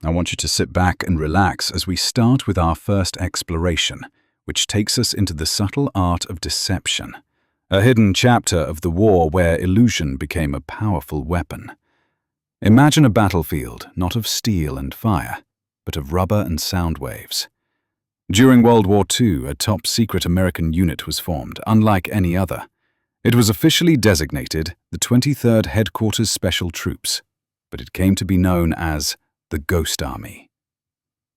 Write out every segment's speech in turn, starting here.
I want you to sit back and relax as we start with our first exploration, which takes us into the subtle art of deception, a hidden chapter of the war where illusion became a powerful weapon. Imagine a battlefield not of steel and fire, but of rubber and sound waves. During World War II, a top-secret American unit was formed, unlike any other. It was officially designated the 23rd Headquarters Special Troops, but it came to be known as the Ghost Army.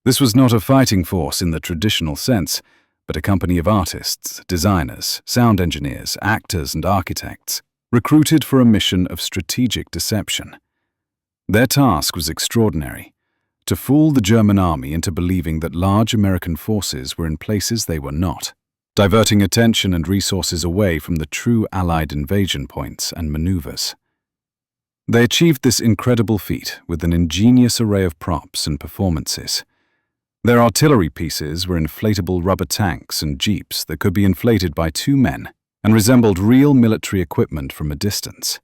This was not a fighting force in the traditional sense, but a company of artists, designers, sound engineers, actors, and architects, recruited for a mission of strategic deception. Their task was extraordinary: to fool the German army into believing that large American forces were in places they were not, diverting attention and resources away from the true Allied invasion points and maneuvers. They achieved this incredible feat with an ingenious array of props and performances. Their artillery pieces were inflatable rubber tanks and jeeps that could be inflated by two men and resembled real military equipment from a distance.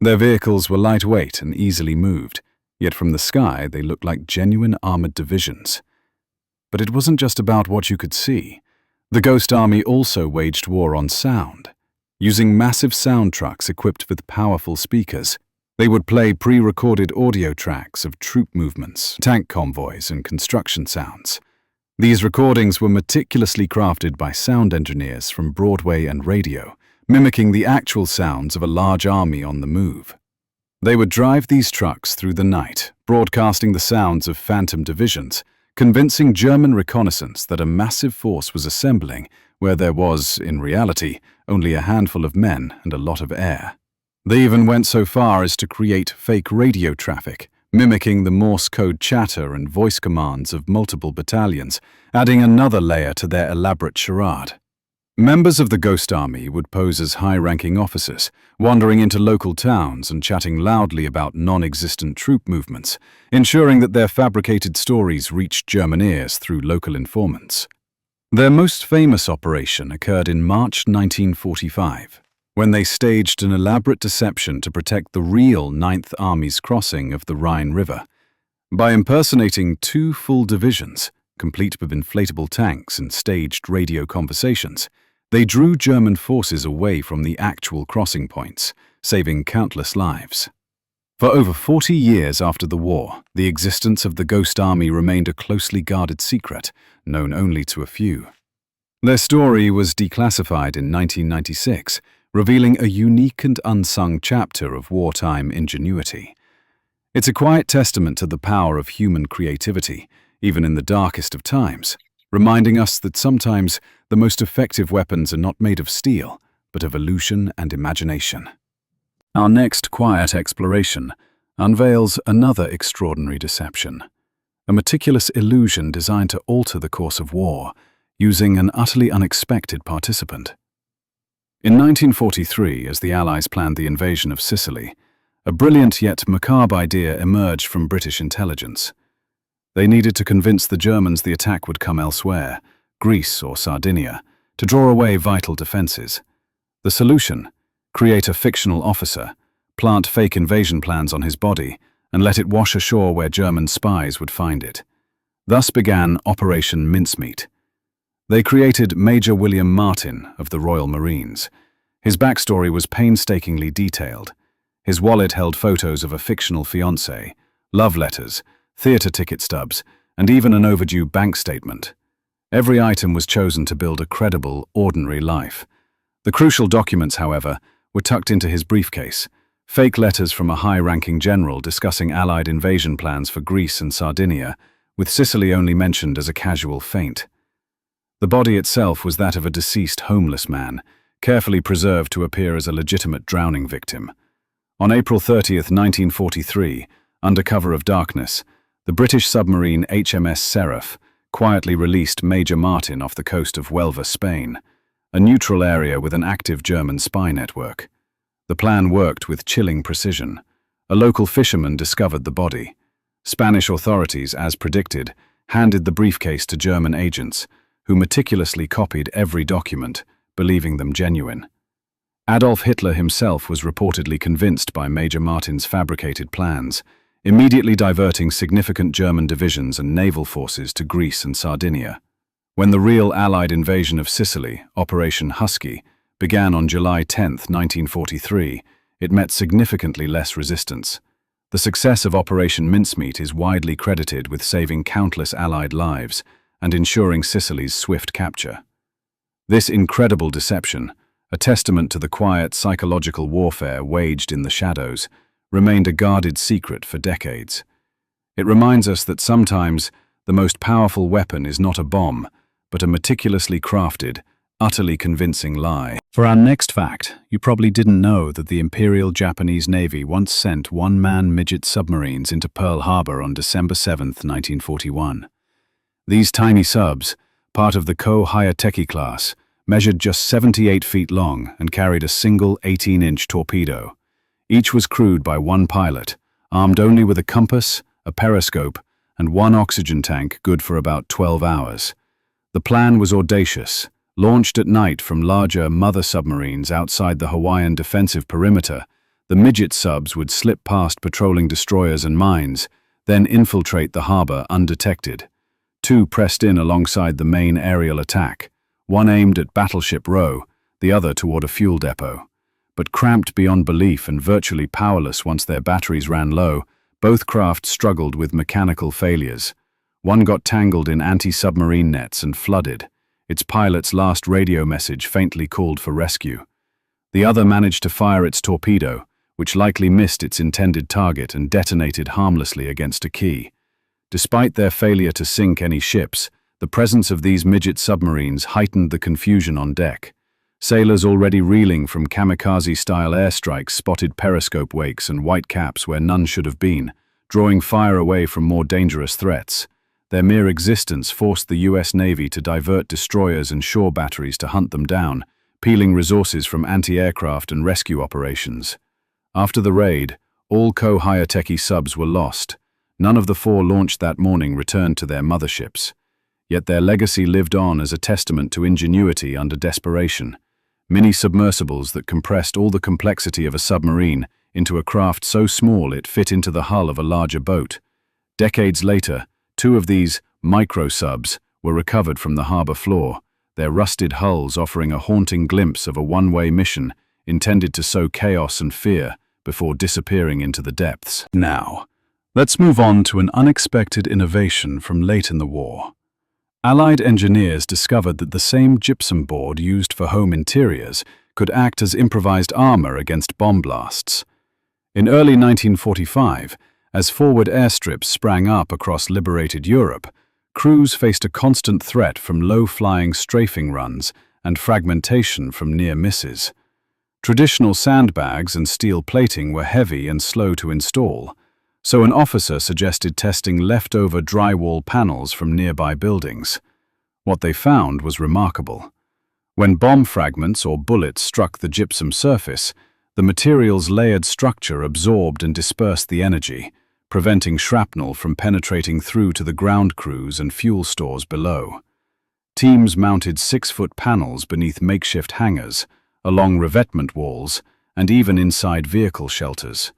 Their vehicles were lightweight and easily moved, yet from the sky they looked like genuine armored divisions. But it wasn't just about what you could see. The Ghost Army also waged war on sound. Using massive sound trucks equipped with powerful speakers, they would play pre-recorded audio tracks of troop movements, tank convoys, and construction sounds. These recordings were meticulously crafted by sound engineers from Broadway and radio, mimicking the actual sounds of a large army on the move. They would drive these trucks through the night, broadcasting the sounds of phantom divisions, convincing German reconnaissance that a massive force was assembling where there was, in reality, only a handful of men and a lot of air. They even went so far as to create fake radio traffic, mimicking the Morse code chatter and voice commands of multiple battalions, adding another layer to their elaborate charade. Members of the Ghost Army would pose as high-ranking officers, wandering into local towns and chatting loudly about non-existent troop movements, ensuring that their fabricated stories reached German ears through local informants. Their most famous operation occurred in March 1945, when they staged an elaborate deception to protect the real Ninth Army's crossing of the Rhine River. By impersonating two full divisions, complete with inflatable tanks and staged radio conversations, they drew German forces away from the actual crossing points, saving countless lives. For over 40 years after the war, the existence of the Ghost Army remained a closely guarded secret, known only to a few. Their story was declassified in 1996, revealing a unique and unsung chapter of wartime ingenuity. It's a quiet testament to the power of human creativity, even in the darkest of times, reminding us that sometimes the most effective weapons are not made of steel, but of illusion and imagination. Our next quiet exploration unveils another extraordinary deception, a meticulous illusion designed to alter the course of war, using an utterly unexpected participant. In 1943, as the Allies planned the invasion of Sicily, a brilliant yet macabre idea emerged from British intelligence. They needed to convince the Germans the attack would come elsewhere, Greece or Sardinia, to draw away vital defenses. The solution: create a fictional officer, plant fake invasion plans on his body, and let it wash ashore where German spies would find it. Thus began Operation Mincemeat. They created Major William Martin of the Royal Marines. His backstory was painstakingly detailed. His wallet held photos of a fictional fiancé, love letters, theatre ticket stubs, and even an overdue bank statement. Every item was chosen to build a credible, ordinary life. The crucial documents, however, were tucked into his briefcase, fake letters from a high-ranking general discussing Allied invasion plans for Greece and Sardinia, with Sicily only mentioned as a casual feint. The body itself was that of a deceased homeless man, carefully preserved to appear as a legitimate drowning victim. On April 30th, 1943, under cover of darkness, the British submarine HMS Seraph quietly released Major Martin off the coast of Huelva, Spain, a neutral area with an active German spy network. The plan worked with chilling precision. A local fisherman discovered the body. Spanish authorities, as predicted, handed the briefcase to German agents, who meticulously copied every document, believing them genuine. Adolf Hitler himself was reportedly convinced by Major Martin's fabricated plans, immediately diverting significant German divisions and naval forces to Greece and Sardinia. When the real Allied invasion of Sicily, Operation Husky, began on July 10, 1943, it met significantly less resistance. The success of Operation Mincemeat is widely credited with saving countless Allied lives and ensuring Sicily's swift capture. This incredible deception, a testament to the quiet psychological warfare waged in the shadows, remained a guarded secret for decades. It reminds us that sometimes the most powerful weapon is not a bomb, but a meticulously crafted, utterly convincing lie. For our next fact, you probably didn't know that the Imperial Japanese Navy once sent one-man midget submarines into Pearl Harbor on December 7, 1941. These tiny subs, part of the Ko-Hayateki class, measured just 78 feet long and carried a single 18-inch torpedo. Each was crewed by one pilot, armed only with a compass, a periscope, and one oxygen tank good for about 12 hours. The plan was audacious. Launched at night from larger mother submarines outside the Hawaiian defensive perimeter, the midget subs would slip past patrolling destroyers and mines, then infiltrate the harbor undetected. Two pressed in alongside the main aerial attack, one aimed at Battleship Row, the other toward a fuel depot. But cramped beyond belief and virtually powerless once their batteries ran low, both craft struggled with mechanical failures. One got tangled in anti-submarine nets and flooded. Its pilot's last radio message faintly called for rescue. The other managed to fire its torpedo, which likely missed its intended target and detonated harmlessly against a quay. Despite their failure to sink any ships, the presence of these midget submarines heightened the confusion on deck. Sailors already reeling from kamikaze-style airstrikes spotted periscope wakes and white caps where none should have been, drawing fire away from more dangerous threats. Their mere existence forced the US Navy to divert destroyers and shore batteries to hunt them down, peeling resources from anti-aircraft and rescue operations. After the raid, all Ko-Hayateki subs were lost. None of the four launched that morning returned to their motherships. Yet their legacy lived on as a testament to ingenuity under desperation. Mini-submersibles that compressed all the complexity of a submarine into a craft so small it fit into the hull of a larger boat. Decades later, two of these micro-subs were recovered from the harbor floor, their rusted hulls offering a haunting glimpse of a one-way mission intended to sow chaos and fear before disappearing into the depths. Now, let's move on to an unexpected innovation from late in the war. Allied engineers discovered that the same gypsum board used for home interiors could act as improvised armor against bomb blasts. In early 1945, as forward airstrips sprang up across liberated Europe, crews faced a constant threat from low-flying strafing runs and fragmentation from near misses. Traditional sandbags and steel plating were heavy and slow to install, so an officer suggested testing leftover drywall panels from nearby buildings. What they found was remarkable. When bomb fragments or bullets struck the gypsum surface, the material's layered structure absorbed and dispersed the energy, preventing shrapnel from penetrating through to the ground crews and fuel stores below. Teams mounted 6-foot panels beneath makeshift hangars, along revetment walls, and even inside vehicle shelters.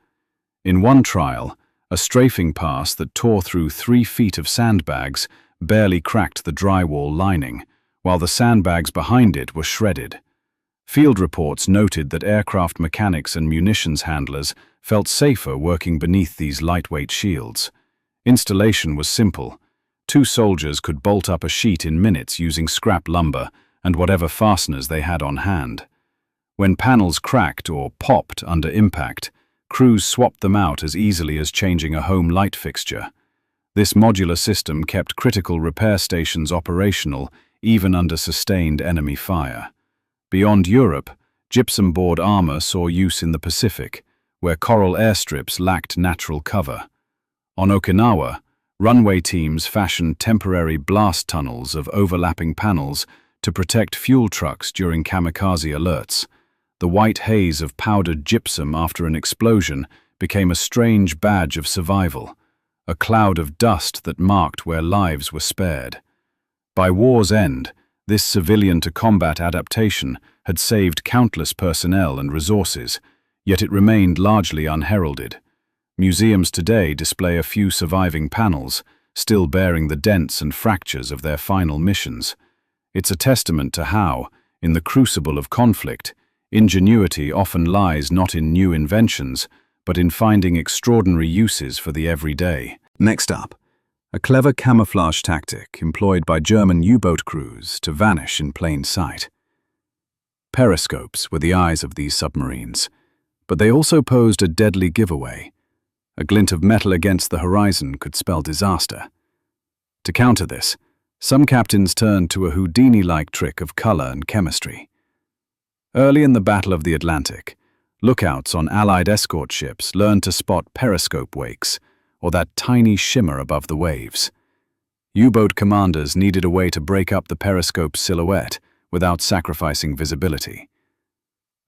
In one trial, a strafing pass that tore through 3 feet of sandbags barely cracked the drywall lining, while the sandbags behind it were shredded. Field reports noted that aircraft mechanics and munitions handlers felt safer working beneath these lightweight shields. Installation was simple. 2 soldiers could bolt up a sheet in minutes using scrap lumber and whatever fasteners they had on hand. When panels cracked or popped under impact, crews swapped them out as easily as changing a home light fixture. This modular system kept critical repair stations operational even under sustained enemy fire. Beyond Europe, gypsum board armor saw use in the Pacific, where coral airstrips lacked natural cover. On Okinawa, runway teams fashioned temporary blast tunnels of overlapping panels to protect fuel trucks during kamikaze alerts. The white haze of powdered gypsum after an explosion became a strange badge of survival, a cloud of dust that marked where lives were spared. By war's end, this civilian-to-combat adaptation had saved countless personnel and resources, yet it remained largely unheralded. Museums today display a few surviving panels, still bearing the dents and fractures of their final missions. It's a testament to how, in the crucible of conflict, ingenuity often lies not in new inventions, but in finding extraordinary uses for the everyday. Next up, a clever camouflage tactic employed by German U-boat crews to vanish in plain sight. Periscopes were the eyes of these submarines, but they also posed a deadly giveaway. A glint of metal against the horizon could spell disaster. To counter this, some captains turned to a Houdini-like trick of color and chemistry. Early in the Battle of the Atlantic, lookouts on Allied escort ships learned to spot periscope wakes, or that tiny shimmer above the waves. U-boat commanders needed a way to break up the periscope's silhouette without sacrificing visibility.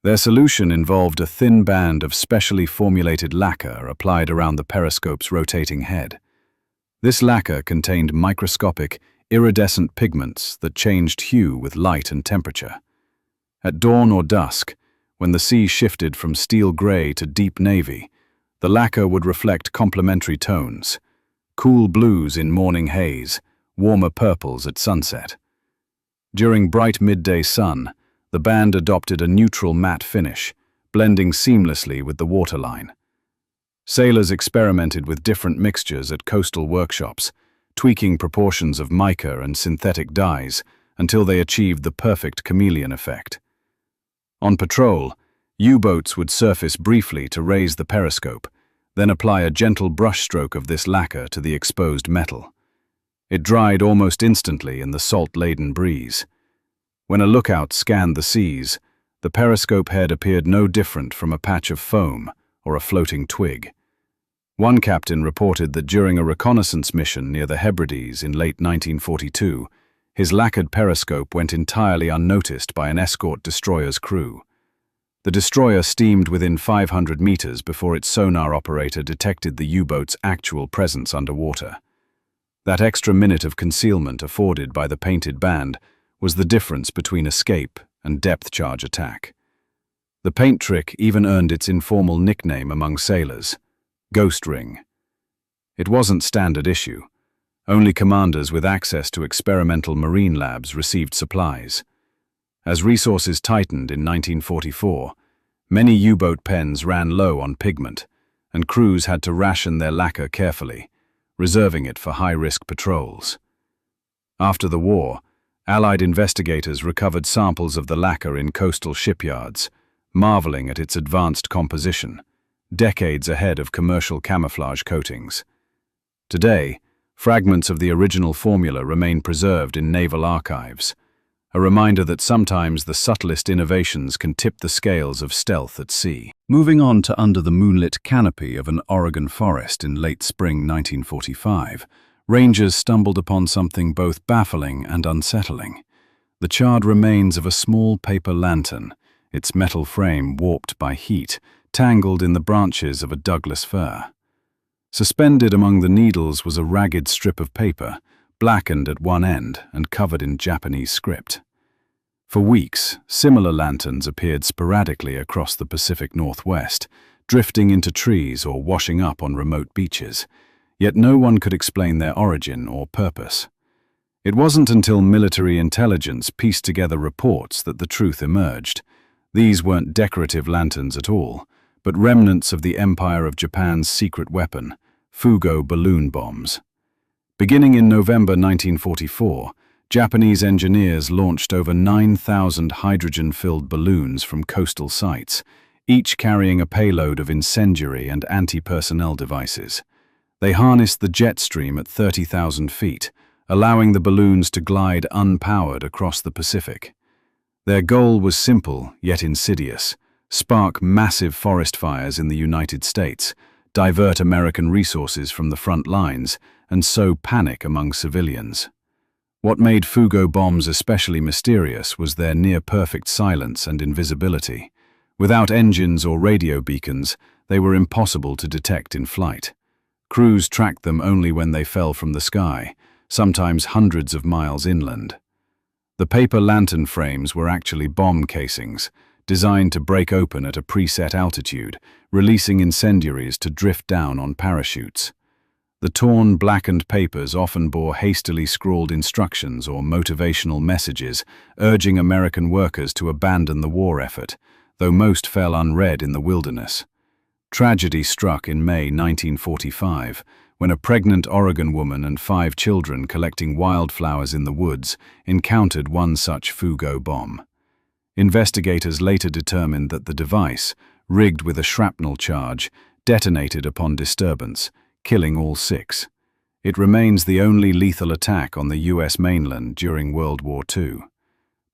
Their solution involved a thin band of specially formulated lacquer applied around the periscope's rotating head. This lacquer contained microscopic, iridescent pigments that changed hue with light and temperature. At dawn or dusk, when the sea shifted from steel gray to deep navy, the lacquer would reflect complementary tones: cool blues in morning haze, warmer purples at sunset. During bright midday sun, the band adopted a neutral matte finish, blending seamlessly with the waterline. Sailors experimented with different mixtures at coastal workshops, tweaking proportions of mica and synthetic dyes until they achieved the perfect chameleon effect. On patrol, U-boats would surface briefly to raise the periscope, then apply a gentle brushstroke of this lacquer to the exposed metal. It dried almost instantly in the salt-laden breeze. When a lookout scanned the seas, the periscope head appeared no different from a patch of foam or a floating twig. One captain reported that during a reconnaissance mission near the Hebrides in late 1942, his lacquered periscope went entirely unnoticed by an escort destroyer's crew. The destroyer steamed within 500 meters before its sonar operator detected the U-boat's actual presence underwater. That extra minute of concealment afforded by the painted band was the difference between escape and depth charge attack. The paint trick even earned its informal nickname among sailors: Ghost Ring. It wasn't standard issue. Only commanders with access to experimental marine labs received supplies. As resources tightened in 1944, many U-boat pens ran low on pigment, and crews had to ration their lacquer carefully, reserving it for high-risk patrols. After the war, Allied investigators recovered samples of the lacquer in coastal shipyards, marveling at its advanced composition, decades ahead of commercial camouflage coatings. Today, fragments of the original formula remain preserved in naval archives, a reminder that sometimes the subtlest innovations can tip the scales of stealth at sea. Moving on to under the moonlit canopy of an Oregon forest in late spring 1945, rangers stumbled upon something both baffling and unsettling: the charred remains of a small paper lantern, its metal frame warped by heat, tangled in the branches of a Douglas fir. Suspended among the needles was a ragged strip of paper, blackened at one end and covered in Japanese script. For weeks, similar lanterns appeared sporadically across the Pacific Northwest, drifting into trees or washing up on remote beaches, yet no one could explain their origin or purpose. It wasn't until military intelligence pieced together reports that the truth emerged. These weren't decorative lanterns at all, but remnants of the Empire of Japan's secret weapon, Fugo balloon bombs. Beginning in November 1944, Japanese engineers launched over 9,000 hydrogen-filled balloons from coastal sites, each carrying a payload of incendiary and anti-personnel devices. They harnessed the jet stream at 30,000 feet, allowing the balloons to glide unpowered across the Pacific. Their goal was simple yet insidious: spark massive forest fires in the United States, divert American resources from the front lines, and sow panic among civilians. What made Fugo bombs especially mysterious was their near-perfect silence and invisibility. Without engines or radio beacons, they were impossible to detect in flight. Crews tracked them only when they fell from the sky, sometimes hundreds of miles inland. The paper lantern frames were actually bomb casings, designed to break open at a preset altitude, releasing incendiaries to drift down on parachutes. The torn, blackened papers often bore hastily scrawled instructions or motivational messages urging American workers to abandon the war effort, though most fell unread in the wilderness. Tragedy struck in May 1945, when a pregnant Oregon woman and 5 children collecting wildflowers in the woods encountered one such Fugo bomb. Investigators later determined that the device, rigged with a shrapnel charge, detonated upon disturbance, killing all 6. It remains the only lethal attack on the U.S. mainland during World War II.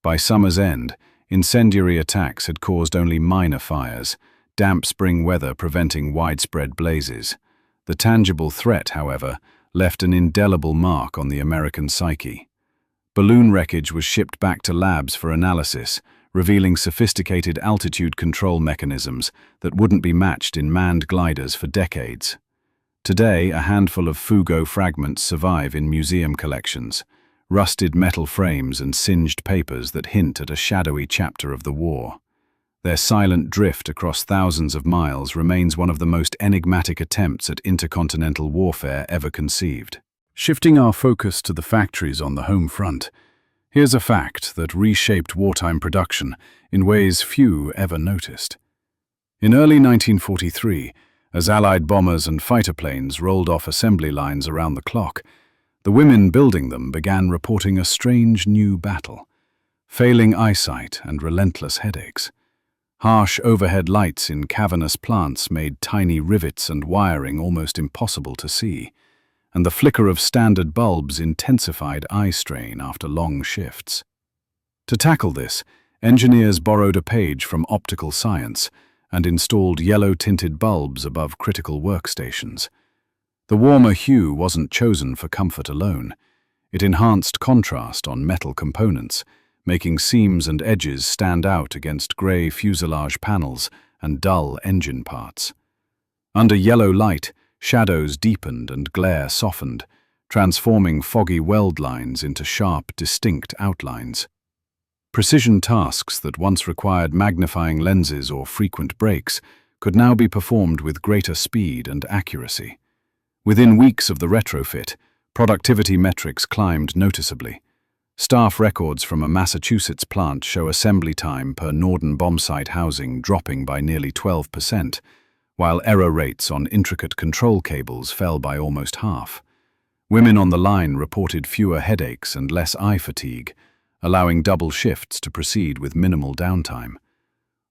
By summer's end, incendiary attacks had caused only minor fires, damp spring weather preventing widespread blazes. The tangible threat, however, left an indelible mark on the American psyche. Balloon wreckage was shipped back to labs for analysis, revealing sophisticated altitude control mechanisms that wouldn't be matched in manned gliders for decades. Today, a handful of Fugo fragments survive in museum collections, rusted metal frames and singed papers that hint at a shadowy chapter of the war. Their silent drift across thousands of miles remains one of the most enigmatic attempts at intercontinental warfare ever conceived. Shifting our focus to the factories on the home front, here's a fact that reshaped wartime production in ways few ever noticed. In early 1943, as Allied bombers and fighter planes rolled off assembly lines around the clock, the women building them began reporting a strange new battle: failing eyesight and relentless headaches. Harsh overhead lights in cavernous plants made tiny rivets and wiring almost impossible to see, and the flicker of standard bulbs intensified eye strain after long shifts. To tackle this, engineers borrowed a page from optical science and installed yellow-tinted bulbs above critical workstations. The warmer hue wasn't chosen for comfort alone. It enhanced contrast on metal components, making seams and edges stand out against grey fuselage panels and dull engine parts. Under yellow light, shadows deepened and glare softened, transforming foggy weld lines into sharp, distinct outlines. Precision tasks that once required magnifying lenses or frequent breaks could now be performed with greater speed and accuracy. Within weeks of the retrofit, productivity metrics climbed noticeably. Staff records from a Massachusetts plant show assembly time per Norden bombsight housing dropping by nearly 12%, while error rates on intricate control cables fell by almost half. Women on the line reported fewer headaches and less eye fatigue, allowing double shifts to proceed with minimal downtime.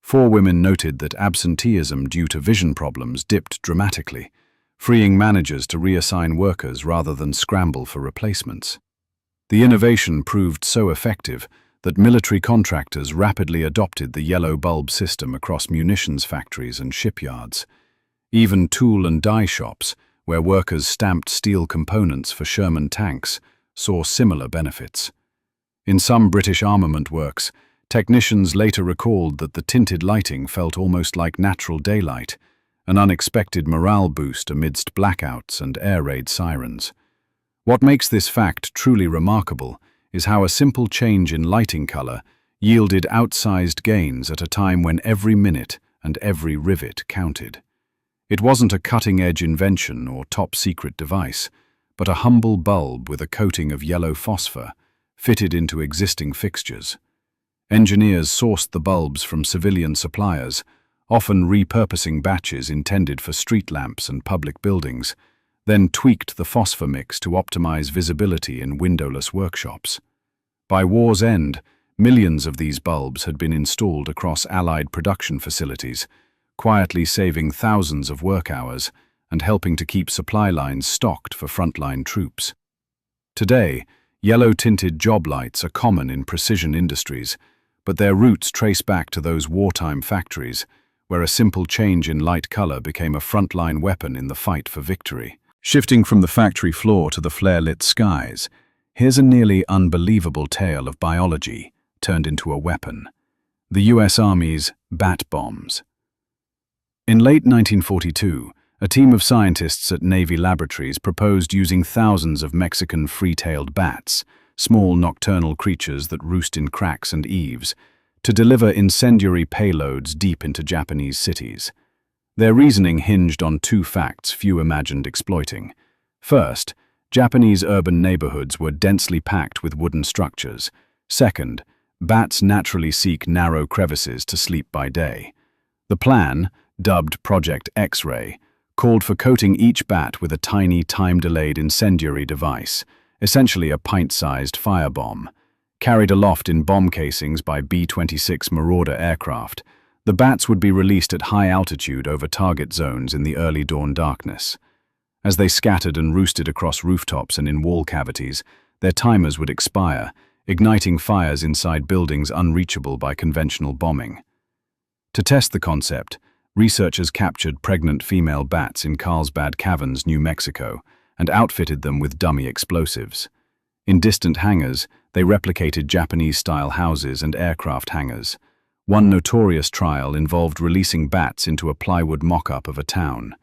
4 women noted that absenteeism due to vision problems dipped dramatically, freeing managers to reassign workers rather than scramble for replacements. The innovation proved so effective that military contractors rapidly adopted the yellow bulb system across munitions factories and shipyards. Even tool and die shops, where workers stamped steel components for Sherman tanks, saw similar benefits. In some British armament works, technicians later recalled that the tinted lighting felt almost like natural daylight, an unexpected morale boost amidst blackouts and air raid sirens. What makes this fact truly remarkable is how a simple change in lighting color yielded outsized gains at a time when every minute and every rivet counted. It wasn't a cutting-edge invention or top-secret device, but a humble bulb with a coating of yellow phosphor fitted into existing fixtures. Engineers sourced the bulbs from civilian suppliers, often repurposing batches intended for street lamps and public buildings, then tweaked the phosphor mix to optimize visibility in windowless workshops. By war's end, millions of these bulbs had been installed across Allied production facilities, quietly saving thousands of work hours and helping to keep supply lines stocked for frontline troops. Today, yellow-tinted job lights are common in precision industries, but their roots trace back to those wartime factories, where a simple change in light color became a frontline weapon in the fight for victory. Shifting from the factory floor to the flare-lit skies, here's a nearly unbelievable tale of biology turned into a weapon: the U.S. Army's bat bombs. In late 1942, a team of scientists at Navy laboratories proposed using thousands of Mexican free-tailed bats, small nocturnal creatures that roost in cracks and eaves, to deliver incendiary payloads deep into Japanese cities. Their reasoning hinged on two facts few imagined exploiting. First, Japanese urban neighborhoods were densely packed with wooden structures. Second, bats naturally seek narrow crevices to sleep by day. The plan, dubbed Project X-ray, called for coating each bat with a tiny, time-delayed incendiary device, essentially a pint-sized firebomb. Carried aloft in bomb casings by B-26 Marauder aircraft, the bats would be released at high altitude over target zones in the early dawn darkness. As they scattered and roosted across rooftops and in wall cavities, their timers would expire, igniting fires inside buildings unreachable by conventional bombing. To test the concept, researchers captured pregnant female bats in Carlsbad Caverns, New Mexico, and outfitted them with dummy explosives. In distant hangars, they replicated Japanese-style houses and aircraft hangars. One notorious trial involved releasing bats into a plywood mock-up of a town.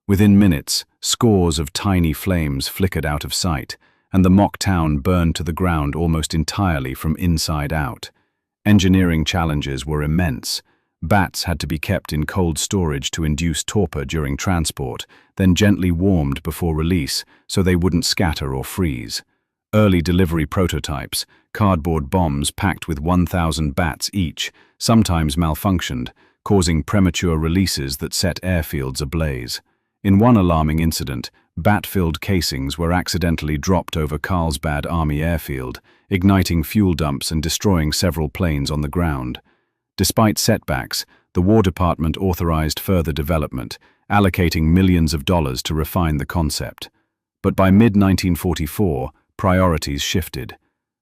Within minutes, scores of tiny flames flickered out of sight, and the mock town burned to the ground almost entirely from inside out. Engineering challenges were immense. Bats had to be kept in cold storage to induce torpor during transport, then gently warmed before release so they wouldn't scatter or freeze. Early delivery prototypes, cardboard bombs packed with 1,000 bats each, sometimes malfunctioned, causing premature releases that set airfields ablaze. In one alarming incident, bat-filled casings were accidentally dropped over Carlsbad Army Airfield, igniting fuel dumps and destroying several planes on the ground. Despite setbacks, the War Department authorized further development, allocating millions of dollars to refine the concept. But by mid-1944, priorities shifted.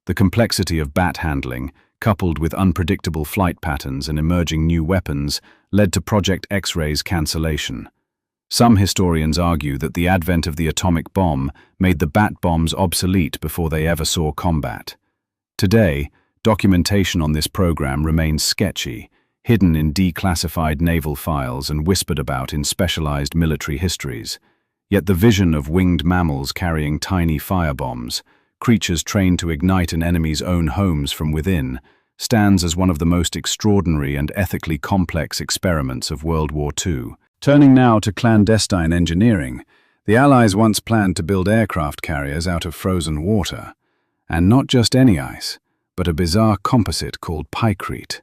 The complexity of bat handling, coupled with unpredictable flight patterns and emerging new weapons, led to Project X-ray's cancellation. Some historians argue that the advent of the atomic bomb made the bat bombs obsolete before they ever saw combat. Today, documentation on this program remains sketchy, hidden in declassified naval files and whispered about in specialized military histories. Yet the vision of winged mammals carrying tiny firebombs, creatures trained to ignite an enemy's own homes from within, stands as one of the most extraordinary and ethically complex experiments of World War II. Turning now to clandestine engineering, the Allies once planned to build aircraft carriers out of frozen water. And not just any ice, but a bizarre composite called pykrete.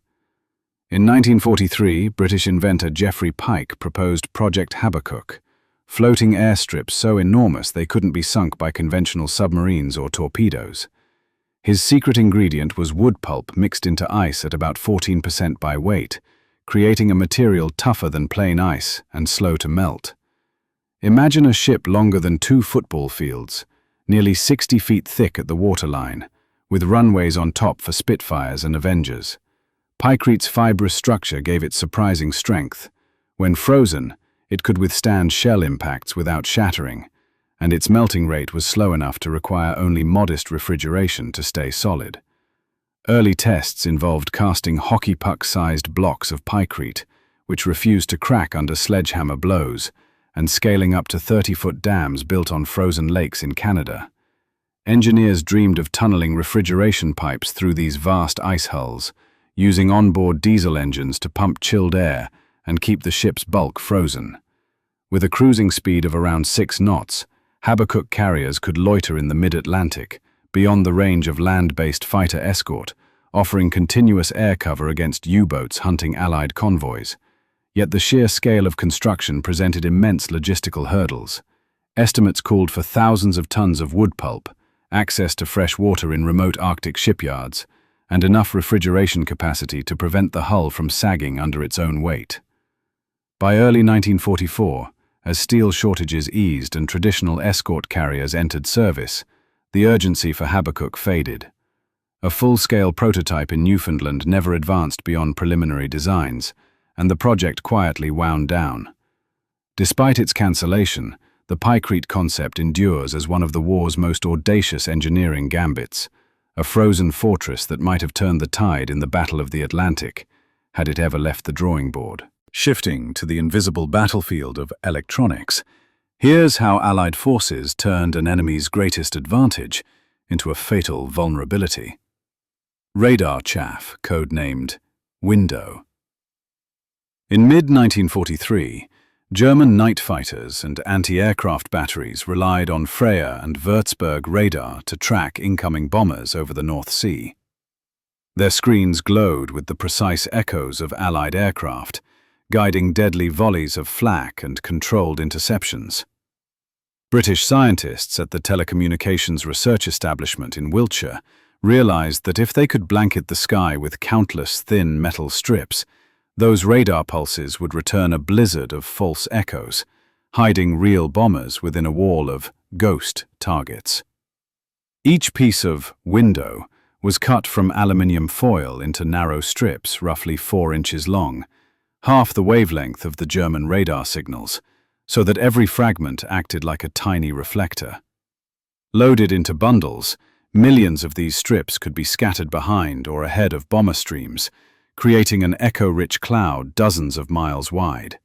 In 1943, British inventor Geoffrey Pike proposed Project Habakkuk, floating airstrips so enormous they couldn't be sunk by conventional submarines or torpedoes. His secret ingredient was wood pulp mixed into ice at about 14% by weight, creating a material tougher than plain ice and slow to melt. Imagine a ship longer than 2 football fields, nearly 60 feet thick at the waterline, with runways on top for Spitfires and Avengers. Pykrete's fibrous structure gave it surprising strength. When frozen, it could withstand shell impacts without shattering, and its melting rate was slow enough to require only modest refrigeration to stay solid. Early tests involved casting hockey puck-sized blocks of pykrete, which refused to crack under sledgehammer blows, and scaling up to 30-foot dams built on frozen lakes in Canada. Engineers dreamed of tunneling refrigeration pipes through these vast ice hulls, using onboard diesel engines to pump chilled air and keep the ship's bulk frozen. With a cruising speed of around 6 knots, Habakkuk carriers could loiter in the mid-Atlantic, beyond the range of land-based fighter escort, offering continuous air cover against U-boats hunting Allied convoys. Yet the sheer scale of construction presented immense logistical hurdles. Estimates called for thousands of tons of wood pulp, access to fresh water in remote Arctic shipyards, and enough refrigeration capacity to prevent the hull from sagging under its own weight. By early 1944, as steel shortages eased and traditional escort carriers entered service, the urgency for Habakkuk faded. A full-scale prototype in Newfoundland never advanced beyond preliminary designs, and the project quietly wound down. Despite its cancellation, the pykrete concept endures as one of the war's most audacious engineering gambits, a frozen fortress that might have turned the tide in the Battle of the Atlantic, had it ever left the drawing board. Shifting to the invisible battlefield of electronics, here's how Allied forces turned an enemy's greatest advantage into a fatal vulnerability. Radar chaff, codenamed window. In mid-1943, German night fighters and anti-aircraft batteries relied on Freya and Würzburg radar to track incoming bombers over the North Sea. Their screens glowed with the precise echoes of Allied aircraft, guiding deadly volleys of flak and controlled interceptions. British scientists at the Telecommunications Research Establishment in Wiltshire realized that if they could blanket the sky with countless thin metal strips, those radar pulses would return a blizzard of false echoes, hiding real bombers within a wall of ghost targets. Each piece of window was cut from aluminium foil into narrow strips roughly 4 inches long, half the wavelength of the German radar signals, so that every fragment acted like a tiny reflector. Loaded into bundles, millions of these strips could be scattered behind or ahead of bomber streams, creating an echo-rich cloud dozens of miles wide.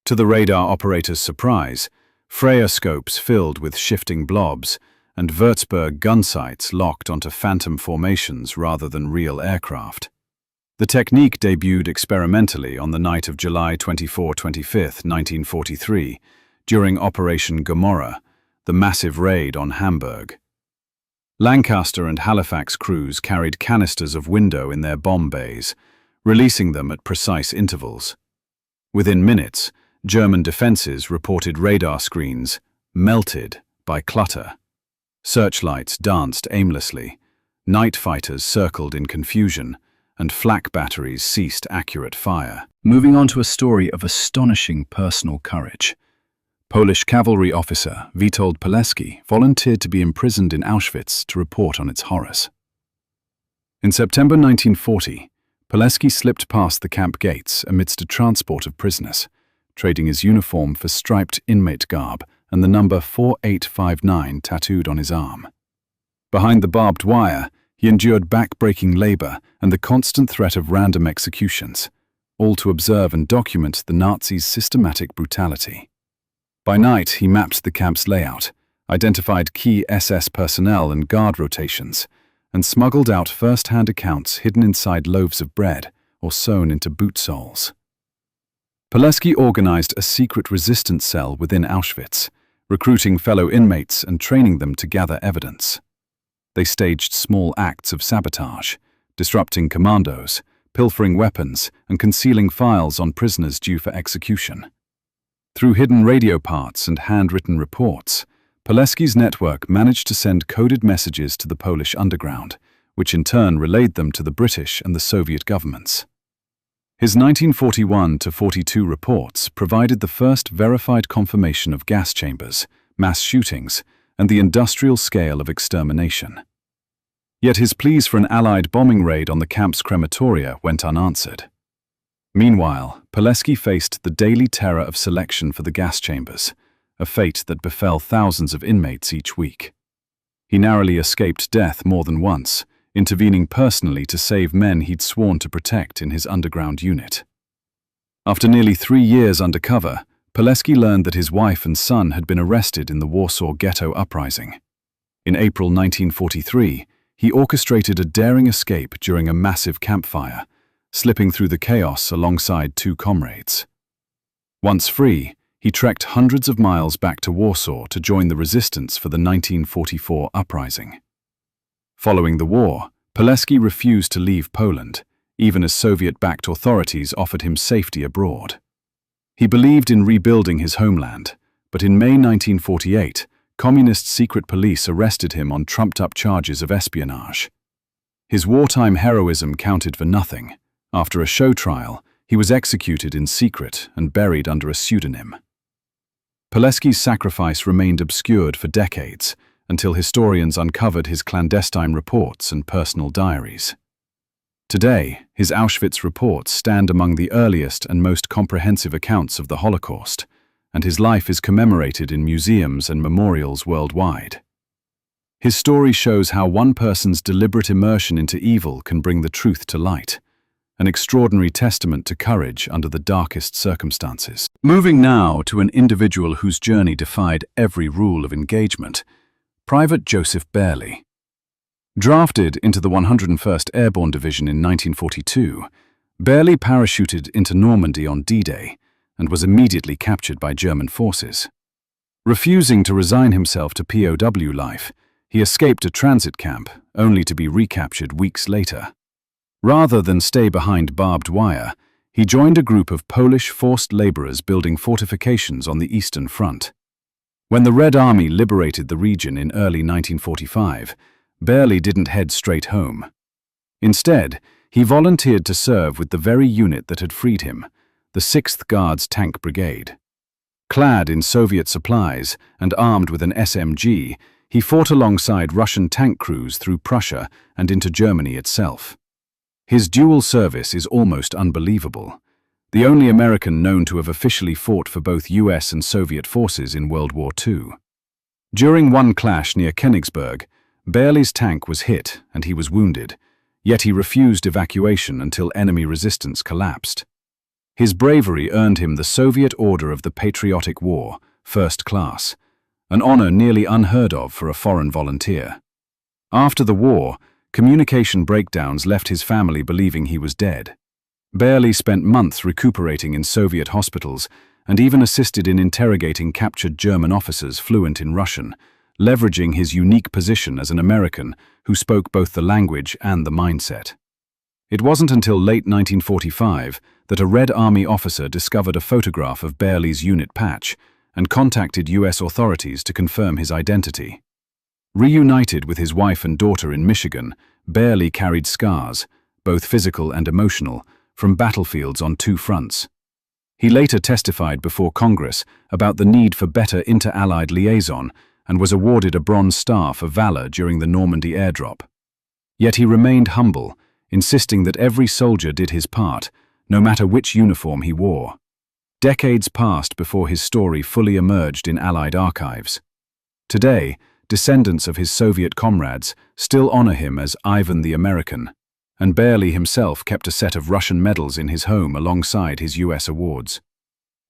To the radar operator's surprise, Freya scopes filled with shifting blobs and Würzburg gun sights locked onto phantom formations rather than real aircraft. The technique debuted experimentally on the night of July 24-25, 1943, during Operation Gomorrah, the massive raid on Hamburg. Lancaster and Halifax crews carried canisters of window in their bomb bays, releasing them at precise intervals. Within minutes, German defenses reported radar screens melted by clutter. Searchlights danced aimlessly, night fighters circled in confusion, and flak batteries ceased accurate fire. Moving on to a story of astonishing personal courage. Polish cavalry officer Witold Pilecki volunteered to be imprisoned in Auschwitz to report on its horrors. In September 1940, Pilecki slipped past the camp gates amidst a transport of prisoners, trading his uniform for striped inmate garb and the number 4859 tattooed on his arm. Behind the barbed wire, he endured back-breaking labor and the constant threat of random executions, all to observe and document the Nazis' systematic brutality. By night, he mapped the camp's layout, identified key SS personnel and guard rotations, and smuggled out first-hand accounts hidden inside loaves of bread or sewn into boot soles. Pilecki organized a secret resistance cell within Auschwitz, recruiting fellow inmates and training them to gather evidence. They staged small acts of sabotage, disrupting commandos, pilfering weapons, and concealing files on prisoners due for execution. Through hidden radio parts and handwritten reports, Pilecki's network managed to send coded messages to the Polish underground, which in turn relayed them to the British and the Soviet governments. His 1941-42 reports provided the first verified confirmation of gas chambers, mass shootings, and the industrial scale of extermination. Yet his pleas for an Allied bombing raid on the camp's crematoria went unanswered. Meanwhile, Pilecki faced the daily terror of selection for the gas chambers, a fate that befell thousands of inmates each week. He narrowly escaped death more than once, intervening personally to save men he'd sworn to protect in his underground unit. After nearly 3 years undercover, Pilecki learned that his wife and son had been arrested in the Warsaw Ghetto uprising. In April 1943, he orchestrated a daring escape during a massive campfire, slipping through the chaos alongside 2 comrades. Once free, he trekked hundreds of miles back to Warsaw to join the resistance for the 1944 uprising. Following the war, Pilecki refused to leave Poland, even as Soviet-backed authorities offered him safety abroad. He believed in rebuilding his homeland, but in May 1948, Communist secret police arrested him on trumped-up charges of espionage. His wartime heroism counted for nothing. After a show trial, he was executed in secret and buried under a pseudonym. Pilecki's sacrifice remained obscured for decades, until historians uncovered his clandestine reports and personal diaries. Today, his Auschwitz reports stand among the earliest and most comprehensive accounts of the Holocaust, and his life is commemorated in museums and memorials worldwide. His story shows how one person's deliberate immersion into evil can bring the truth to light, an extraordinary testament to courage under the darkest circumstances. Moving now to an individual whose journey defied every rule of engagement, Private Joseph Barely. Drafted into the 101st Airborne Division in 1942, Barely parachuted into Normandy on D-Day and was immediately captured by German forces. Refusing to resign himself to POW life, he escaped a transit camp, only to be recaptured weeks later. Rather than stay behind barbed wire, he joined a group of Polish forced laborers building fortifications on the Eastern Front. When the Red Army liberated the region in early 1945, Barely didn't head straight home. Instead, he volunteered to serve with the very unit that had freed him, the 6th Guards Tank Brigade. Clad in Soviet supplies and armed with an SMG, he fought alongside Russian tank crews through Prussia and into Germany itself. His dual service is almost unbelievable. The only American known to have officially fought for both US and Soviet forces in World War II. During one clash near Königsberg, Barely's tank was hit and he was wounded, yet he refused evacuation until enemy resistance collapsed. His bravery earned him the Soviet Order of the Patriotic War, First Class, an honor nearly unheard of for a foreign volunteer. After the war, communication breakdowns left his family believing he was dead. Barely spent months recuperating in Soviet hospitals and even assisted in interrogating captured German officers fluent in Russian, leveraging his unique position as an American who spoke both the language and the mindset. It wasn't until late 1945 that a Red Army officer discovered a photograph of Barely's unit patch and contacted US authorities to confirm his identity. Reunited with his wife and daughter in Michigan, Barely carried scars, both physical and emotional, from battlefields on 2 fronts. He later testified before Congress about the need for better inter-Allied liaison and was awarded a Bronze Star for valor during the Normandy airdrop. Yet he remained humble, insisting that every soldier did his part, no matter which uniform he wore. Decades passed before his story fully emerged in Allied archives. Today, descendants of his Soviet comrades still honor him as Ivan the American, and Barely himself kept a set of Russian medals in his home alongside his US awards.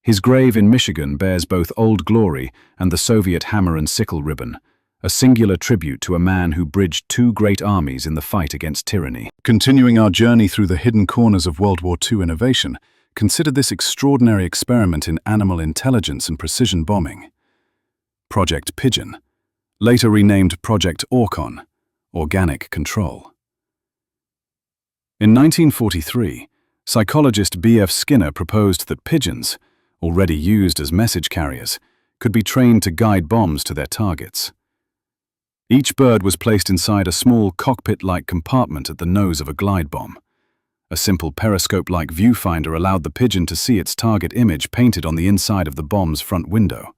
His grave in Michigan bears both Old Glory and the Soviet hammer and sickle ribbon, a singular tribute to a man who bridged 2 great armies in the fight against tyranny. Continuing our journey through the hidden corners of World War II innovation, consider this extraordinary experiment in animal intelligence and precision bombing. Project Pigeon, later renamed Project Orcon, Organic Control. In 1943, psychologist B.F. Skinner proposed that pigeons, already used as message carriers, could be trained to guide bombs to their targets. Each bird was placed inside a small cockpit-like compartment at the nose of a glide bomb. A simple periscope-like viewfinder allowed the pigeon to see its target image painted on the inside of the bomb's front window.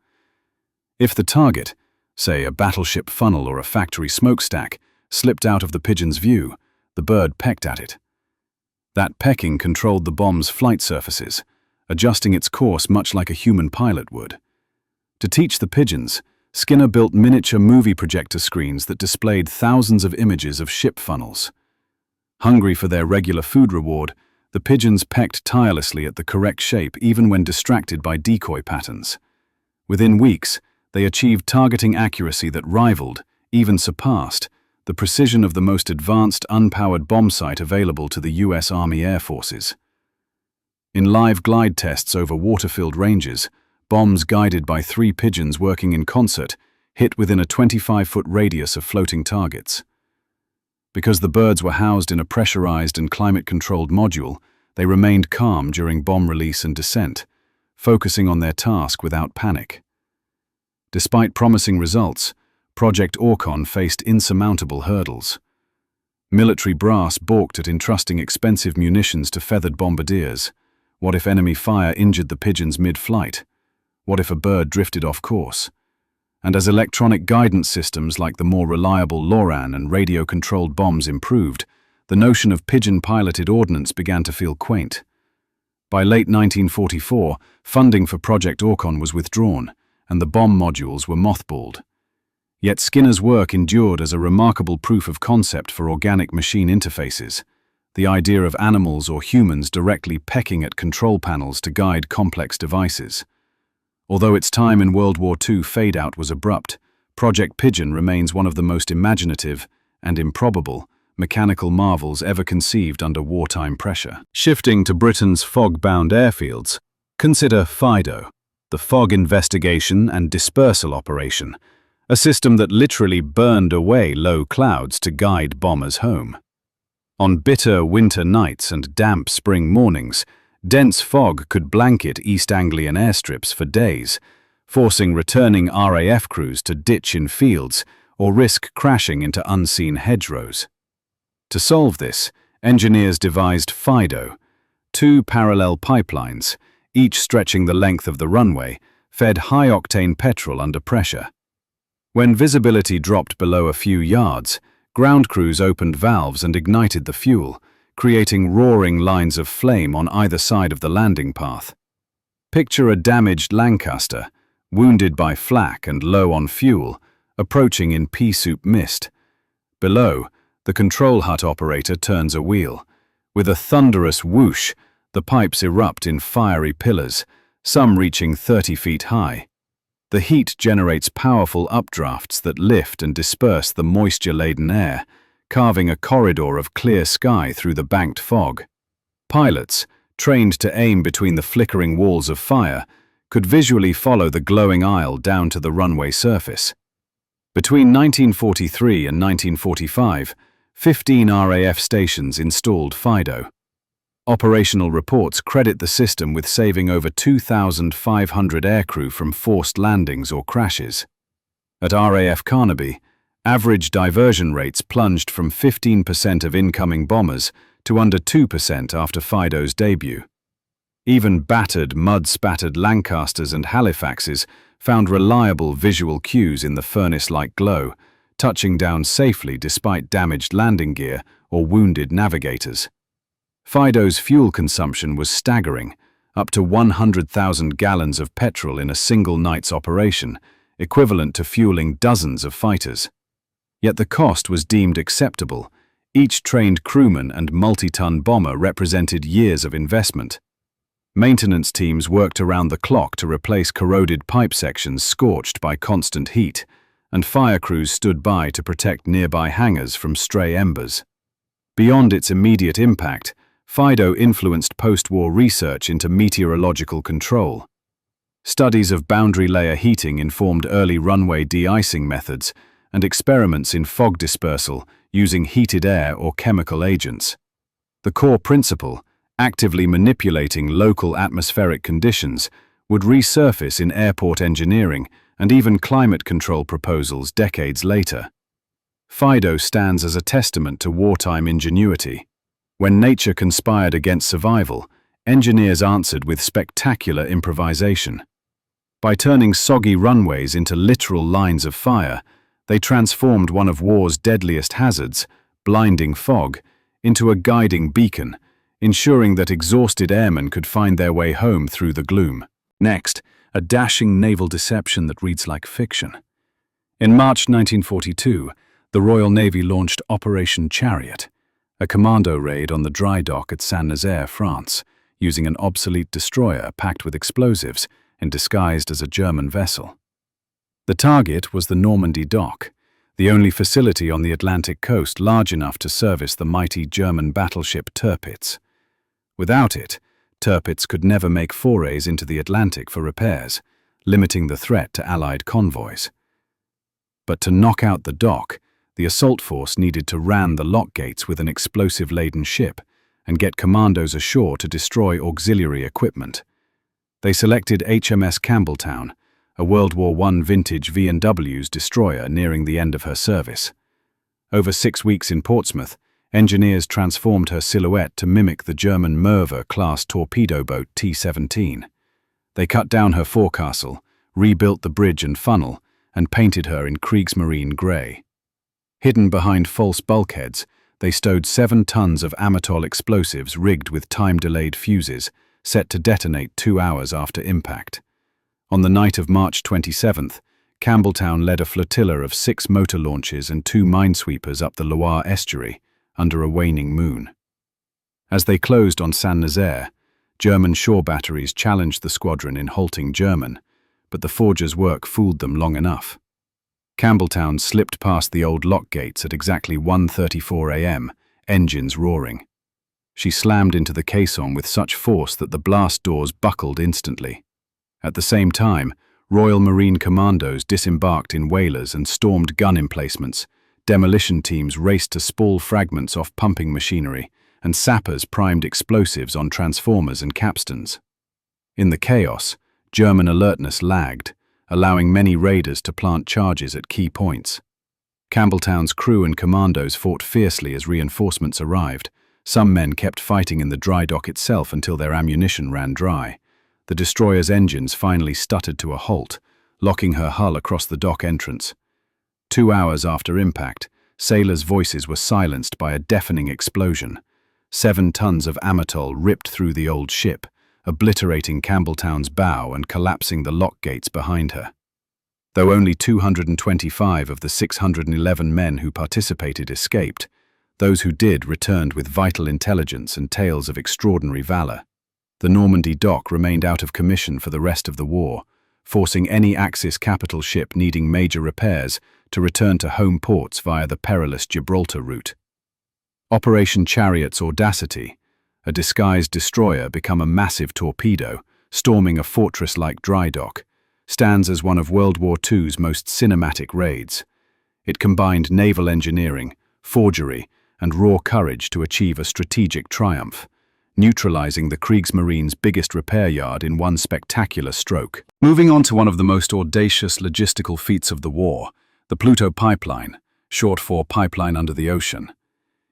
If the target, say a battleship funnel or a factory smokestack, slipped out of the pigeon's view, the bird pecked at it. That pecking controlled the bomb's flight surfaces, adjusting its course much like a human pilot would. To teach the pigeons, Skinner built miniature movie projector screens that displayed thousands of images of ship funnels. Hungry for their regular food reward, the pigeons pecked tirelessly at the correct shape even when distracted by decoy patterns. Within weeks, they achieved targeting accuracy that rivaled, even surpassed, the precision of the most advanced unpowered bomb sight available to the US Army Air Forces. In live glide tests over water-filled ranges, bombs guided by 3 pigeons working in concert hit within a 25-foot radius of floating targets. Because the birds were housed in a pressurized and climate-controlled module, they remained calm during bomb release and descent, focusing on their task without panic. Despite promising results, Project Orcon faced insurmountable hurdles. Military brass balked at entrusting expensive munitions to feathered bombardiers. What if enemy fire injured the pigeons mid-flight? What if a bird drifted off course? And as electronic guidance systems like the more reliable LORAN and radio-controlled bombs improved, the notion of pigeon-piloted ordnance began to feel quaint. By late 1944, funding for Project Orcon was withdrawn, and the bomb modules were mothballed. Yet Skinner's work endured as a remarkable proof of concept for organic machine interfaces, the idea of animals or humans directly pecking at control panels to guide complex devices. Although its time in World War II fade-out was abrupt, Project Pigeon remains one of the most imaginative and improbable, mechanical marvels ever conceived under wartime pressure. Shifting to Britain's fog-bound airfields, consider FIDO, the Fog Investigation and Dispersal Operation, a system that literally burned away low clouds to guide bombers home. On bitter winter nights and damp spring mornings, dense fog could blanket East Anglian airstrips for days, forcing returning RAF crews to ditch in fields or risk crashing into unseen hedgerows. To solve this, engineers devised FIDO, two parallel pipelines, each stretching the length of the runway, fed high-octane petrol under pressure. When visibility dropped below a few yards, ground crews opened valves and ignited the fuel, creating roaring lines of flame on either side of the landing path. Picture a damaged Lancaster, wounded by flak and low on fuel, approaching in pea-soup mist. Below, the control hut operator turns a wheel. With a thunderous whoosh, the pipes erupt in fiery pillars, some reaching 30 feet high. The heat generates powerful updrafts that lift and disperse the moisture-laden air, carving a corridor of clear sky through the banked fog. Pilots, trained to aim between the flickering walls of fire, could visually follow the glowing aisle down to the runway surface. Between 1943 and 1945, 15 RAF stations installed FIDO. Operational reports credit the system with saving over 2,500 aircrew from forced landings or crashes. At RAF Carnaby, average diversion rates plunged from 15% of incoming bombers to under 2% after FIDO's debut. Even battered, mud-spattered Lancasters and Halifaxes found reliable visual cues in the furnace-like glow, touching down safely despite damaged landing gear or wounded navigators. FIDO's fuel consumption was staggering, up to 100,000 gallons of petrol in a single night's operation, equivalent to fueling dozens of fighters. Yet the cost was deemed acceptable. Each trained crewman and multi-ton bomber represented years of investment. Maintenance teams worked around the clock to replace corroded pipe sections scorched by constant heat, and fire crews stood by to protect nearby hangars from stray embers. Beyond its immediate impact, FIDO influenced post-war research into meteorological control. Studies of boundary layer heating informed early runway de-icing methods and experiments in fog dispersal using heated air or chemical agents. The core principle, actively manipulating local atmospheric conditions, would resurface in airport engineering and even climate control proposals decades later. FIDO stands as a testament to wartime ingenuity. When nature conspired against survival, engineers answered with spectacular improvisation. By turning soggy runways into literal lines of fire, they transformed one of war's deadliest hazards, blinding fog, into a guiding beacon, ensuring that exhausted airmen could find their way home through the gloom. Next, a dashing naval deception that reads like fiction. In March 1942, the Royal Navy launched Operation Chariot, a commando raid on the dry dock at Saint-Nazaire, France, using an obsolete destroyer packed with explosives and disguised as a German vessel. The target was the Normandy dock, the only facility on the Atlantic coast large enough to service the mighty German battleship Tirpitz. Without it, Tirpitz could never make forays into the Atlantic for repairs, limiting the threat to Allied convoys. But to knock out the dock, the assault force needed to ram the lock gates with an explosive-laden ship and get commandos ashore to destroy auxiliary equipment. They selected HMS Campbelltown, a World War I vintage V&W's destroyer nearing the end of her service. Over 6 weeks in Portsmouth, engineers transformed her silhouette to mimic the German Merwe-class torpedo boat T-17. They cut down her forecastle, rebuilt the bridge and funnel, and painted her in Kriegsmarine grey. Hidden behind false bulkheads, they stowed 7 tons of Amatol explosives rigged with time-delayed fuses, set to detonate 2 hours after impact. On the night of March 27th, Campbelltown led a flotilla of 6 motor launches and 2 minesweepers up the Loire estuary, under a waning moon. As they closed on Saint-Nazaire, German shore batteries challenged the squadron in halting German, but the forgers' work fooled them long enough. Campbelltown slipped past the old lock gates at exactly 1:34 a.m., engines roaring. She slammed into the caisson with such force that the blast doors buckled instantly. At the same time, Royal Marine Commandos disembarked in whalers and stormed gun emplacements. Demolition teams raced to spool fragments off pumping machinery, and sappers primed explosives on transformers and capstans. In the chaos, German alertness lagged, allowing many raiders to plant charges at key points. Campbelltown's crew and commandos fought fiercely as reinforcements arrived. Some men kept fighting in the dry dock itself until their ammunition ran dry. The destroyer's engines finally stuttered to a halt, locking her hull across the dock entrance. 2 hours after impact, sailors' voices were silenced by a deafening explosion. 7 tons of amatol ripped through the old ship, obliterating Campbelltown's bow and collapsing the lock gates behind her. Though only 225 of the 611 men who participated escaped, those who did returned with vital intelligence and tales of extraordinary valor. The Normandy dock remained out of commission for the rest of the war, forcing any Axis capital ship needing major repairs to return to home ports via the perilous Gibraltar route. Operation Chariot's audacity, a disguised destroyer become a massive torpedo, storming a fortress-like dry dock, stands as one of World War II's most cinematic raids. It combined naval engineering, forgery, and raw courage to achieve a strategic triumph, neutralizing the Kriegsmarine's biggest repair yard in one spectacular stroke. Moving on to one of the most audacious logistical feats of the war, the Pluto Pipeline, short for Pipeline Under the Ocean.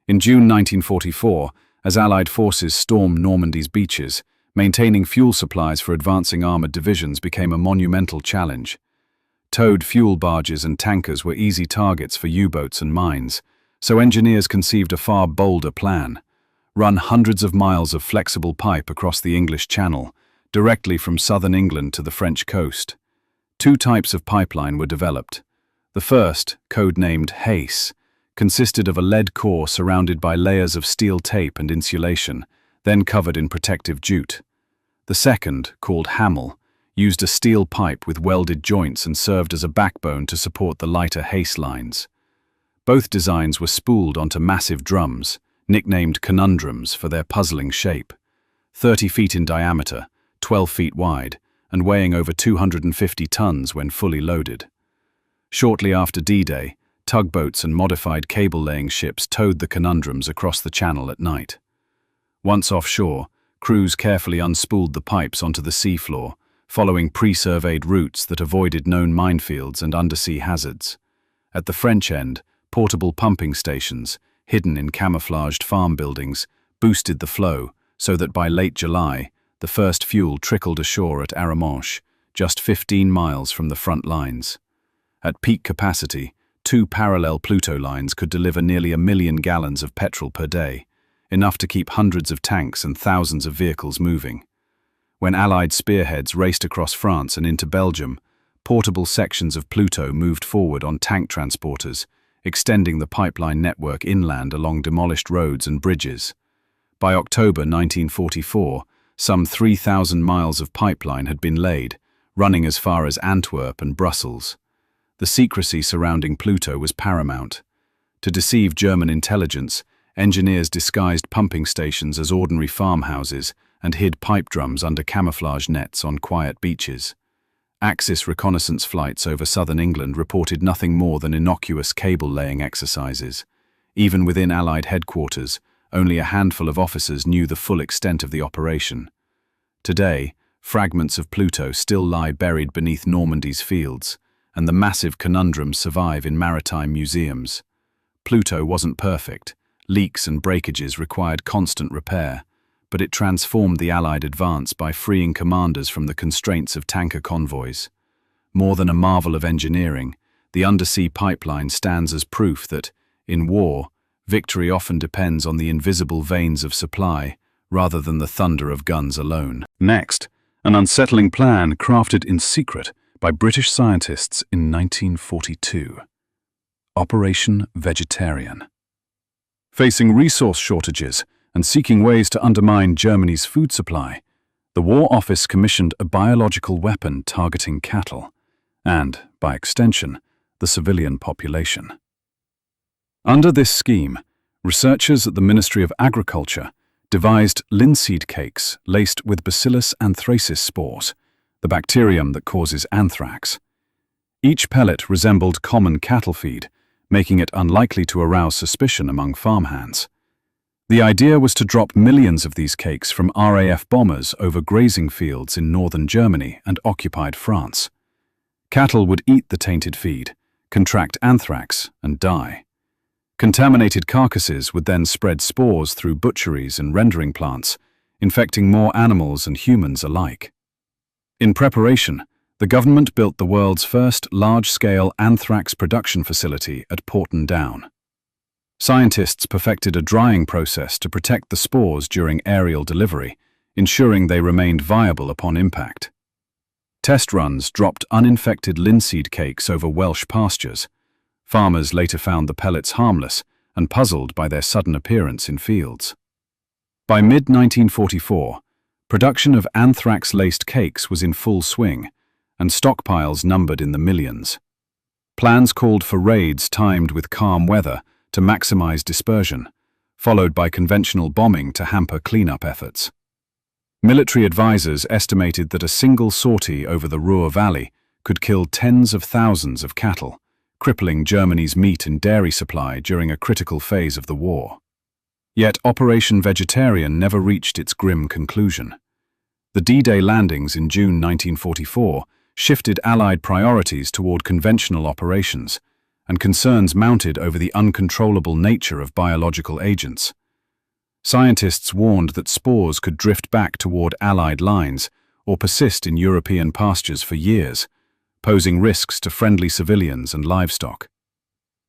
In June 1944, as Allied forces stormed Normandy's beaches, maintaining fuel supplies for advancing armored divisions became a monumental challenge. Towed fuel barges and tankers were easy targets for U-boats and mines, so engineers conceived a far bolder plan: run hundreds of miles of flexible pipe across the English Channel, directly from southern England to the French coast. 2 types of pipeline were developed. The first, codenamed Hace, consisted of a lead core surrounded by layers of steel tape and insulation, then covered in protective jute. The second, called Hamel, used a steel pipe with welded joints and served as a backbone to support the lighter Hace lines. Both designs were spooled onto massive drums, nicknamed conundrums for their puzzling shape. 30 feet in diameter, 12 feet wide, and weighing over 250 tons when fully loaded. Shortly after D-Day, tugboats and modified cable-laying ships towed the conundrums across the channel at night. Once offshore, crews carefully unspooled the pipes onto the seafloor, following pre-surveyed routes that avoided known minefields and undersea hazards. At the French end, portable pumping stations, hidden in camouflaged farm buildings, boosted the flow so that by late July, the first fuel trickled ashore at Arromanches, just 15 miles from the front lines. At peak capacity, 2 parallel Pluto lines could deliver nearly 1 million gallons of petrol per day, enough to keep hundreds of tanks and thousands of vehicles moving. When Allied spearheads raced across France and into Belgium, portable sections of Pluto moved forward on tank transporters, extending the pipeline network inland along demolished roads and bridges. By October 1944, some 3,000 miles of pipeline had been laid, running as far as Antwerp and Brussels. The secrecy surrounding Pluto was paramount. To deceive German intelligence, engineers disguised pumping stations as ordinary farmhouses and hid pipe drums under camouflage nets on quiet beaches. Axis reconnaissance flights over southern England reported nothing more than innocuous cable-laying exercises. Even within Allied headquarters, only a handful of officers knew the full extent of the operation. Today, fragments of Pluto still lie buried beneath Normandy's fields, and the massive conundrums survive in maritime museums. Pluto wasn't perfect. Leaks and breakages required constant repair, but it transformed the Allied advance by freeing commanders from the constraints of tanker convoys. More than a marvel of engineering, the undersea pipeline stands as proof that, in war, victory often depends on the invisible veins of supply rather than the thunder of guns alone. Next, an unsettling plan crafted in secret by British scientists in 1942. Operation Vegetarian. Facing resource shortages and seeking ways to undermine Germany's food supply, the War Office commissioned a biological weapon targeting cattle, and, by extension, the civilian population. Under this scheme, researchers at the Ministry of Agriculture devised linseed cakes laced with Bacillus anthracis spores, the bacterium that causes anthrax. Each pellet resembled common cattle feed, making it unlikely to arouse suspicion among farmhands. The idea was to drop millions of these cakes from RAF bombers over grazing fields in northern Germany and occupied France. Cattle would eat the tainted feed, contract anthrax, and die. Contaminated carcasses would then spread spores through butcheries and rendering plants, infecting more animals and humans alike. In preparation, the government built the world's first large-scale anthrax production facility at Porton Down. Scientists perfected a drying process to protect the spores during aerial delivery, ensuring they remained viable upon impact. Test runs dropped uninfected linseed cakes over Welsh pastures. Farmers later found the pellets harmless and puzzled by their sudden appearance in fields. By mid-1944, production of anthrax-laced cakes was in full swing, and stockpiles numbered in the millions. Plans called for raids timed with calm weather to maximize dispersion, followed by conventional bombing to hamper cleanup efforts. Military advisors estimated that a single sortie over the Ruhr Valley could kill tens of thousands of cattle, crippling Germany's meat and dairy supply during a critical phase of the war. Yet Operation Vegetarian never reached its grim conclusion. The D-Day landings in June 1944 shifted Allied priorities toward conventional operations, and concerns mounted over the uncontrollable nature of biological agents. Scientists warned that spores could drift back toward Allied lines or persist in European pastures for years, posing risks to friendly civilians and livestock.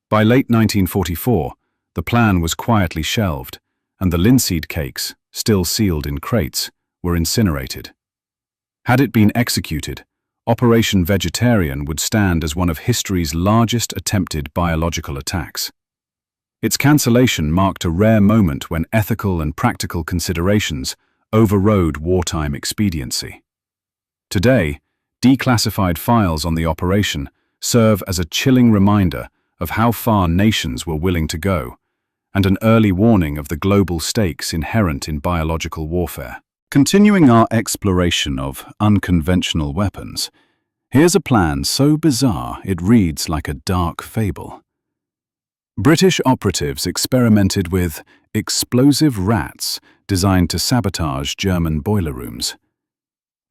By late 1944, the plan was quietly shelved, and the linseed cakes, still sealed in crates, were incinerated. Had it been executed, Operation Vegetarian would stand as one of history's largest attempted biological attacks. Its cancellation marked a rare moment when ethical and practical considerations overrode wartime expediency. Today, declassified files on the operation serve as a chilling reminder of how far nations were willing to go, and an early warning of the global stakes inherent in biological warfare. Continuing our exploration of unconventional weapons, here's a plan so bizarre it reads like a dark fable. British operatives experimented with explosive rats designed to sabotage German boiler rooms.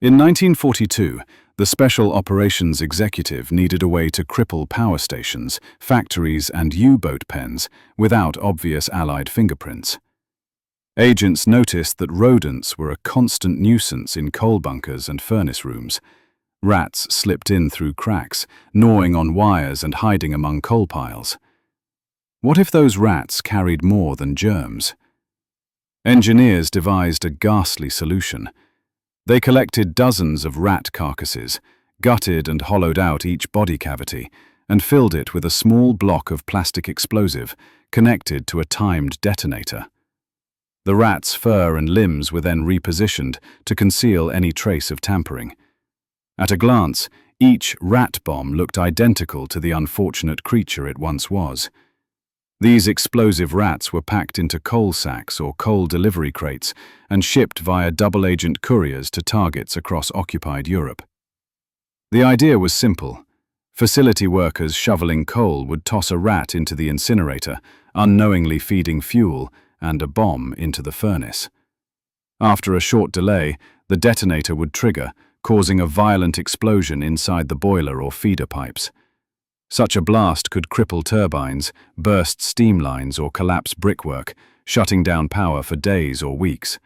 In 1942, the Special Operations Executive needed a way to cripple power stations, factories, and U-boat pens without obvious Allied fingerprints. Agents noticed that rodents were a constant nuisance in coal bunkers and furnace rooms. Rats slipped in through cracks, gnawing on wires and hiding among coal piles. What if those rats carried more than germs? Engineers devised a ghastly solution. They collected dozens of rat carcasses, gutted and hollowed out each body cavity, and filled it with a small block of plastic explosive connected to a timed detonator. The rat's fur and limbs were then repositioned to conceal any trace of tampering. At a glance, each rat bomb looked identical to the unfortunate creature it once was. These explosive rats were packed into coal sacks or coal delivery crates and shipped via double-agent couriers to targets across occupied Europe. The idea was simple. Facility workers shoveling coal would toss a rat into the incinerator, unknowingly feeding fuel and a bomb into the furnace. After a short delay, the detonator would trigger, causing a violent explosion inside the boiler or feeder pipes. Such a blast could cripple turbines, burst steam lines, or collapse brickwork, shutting down power for days or weeks.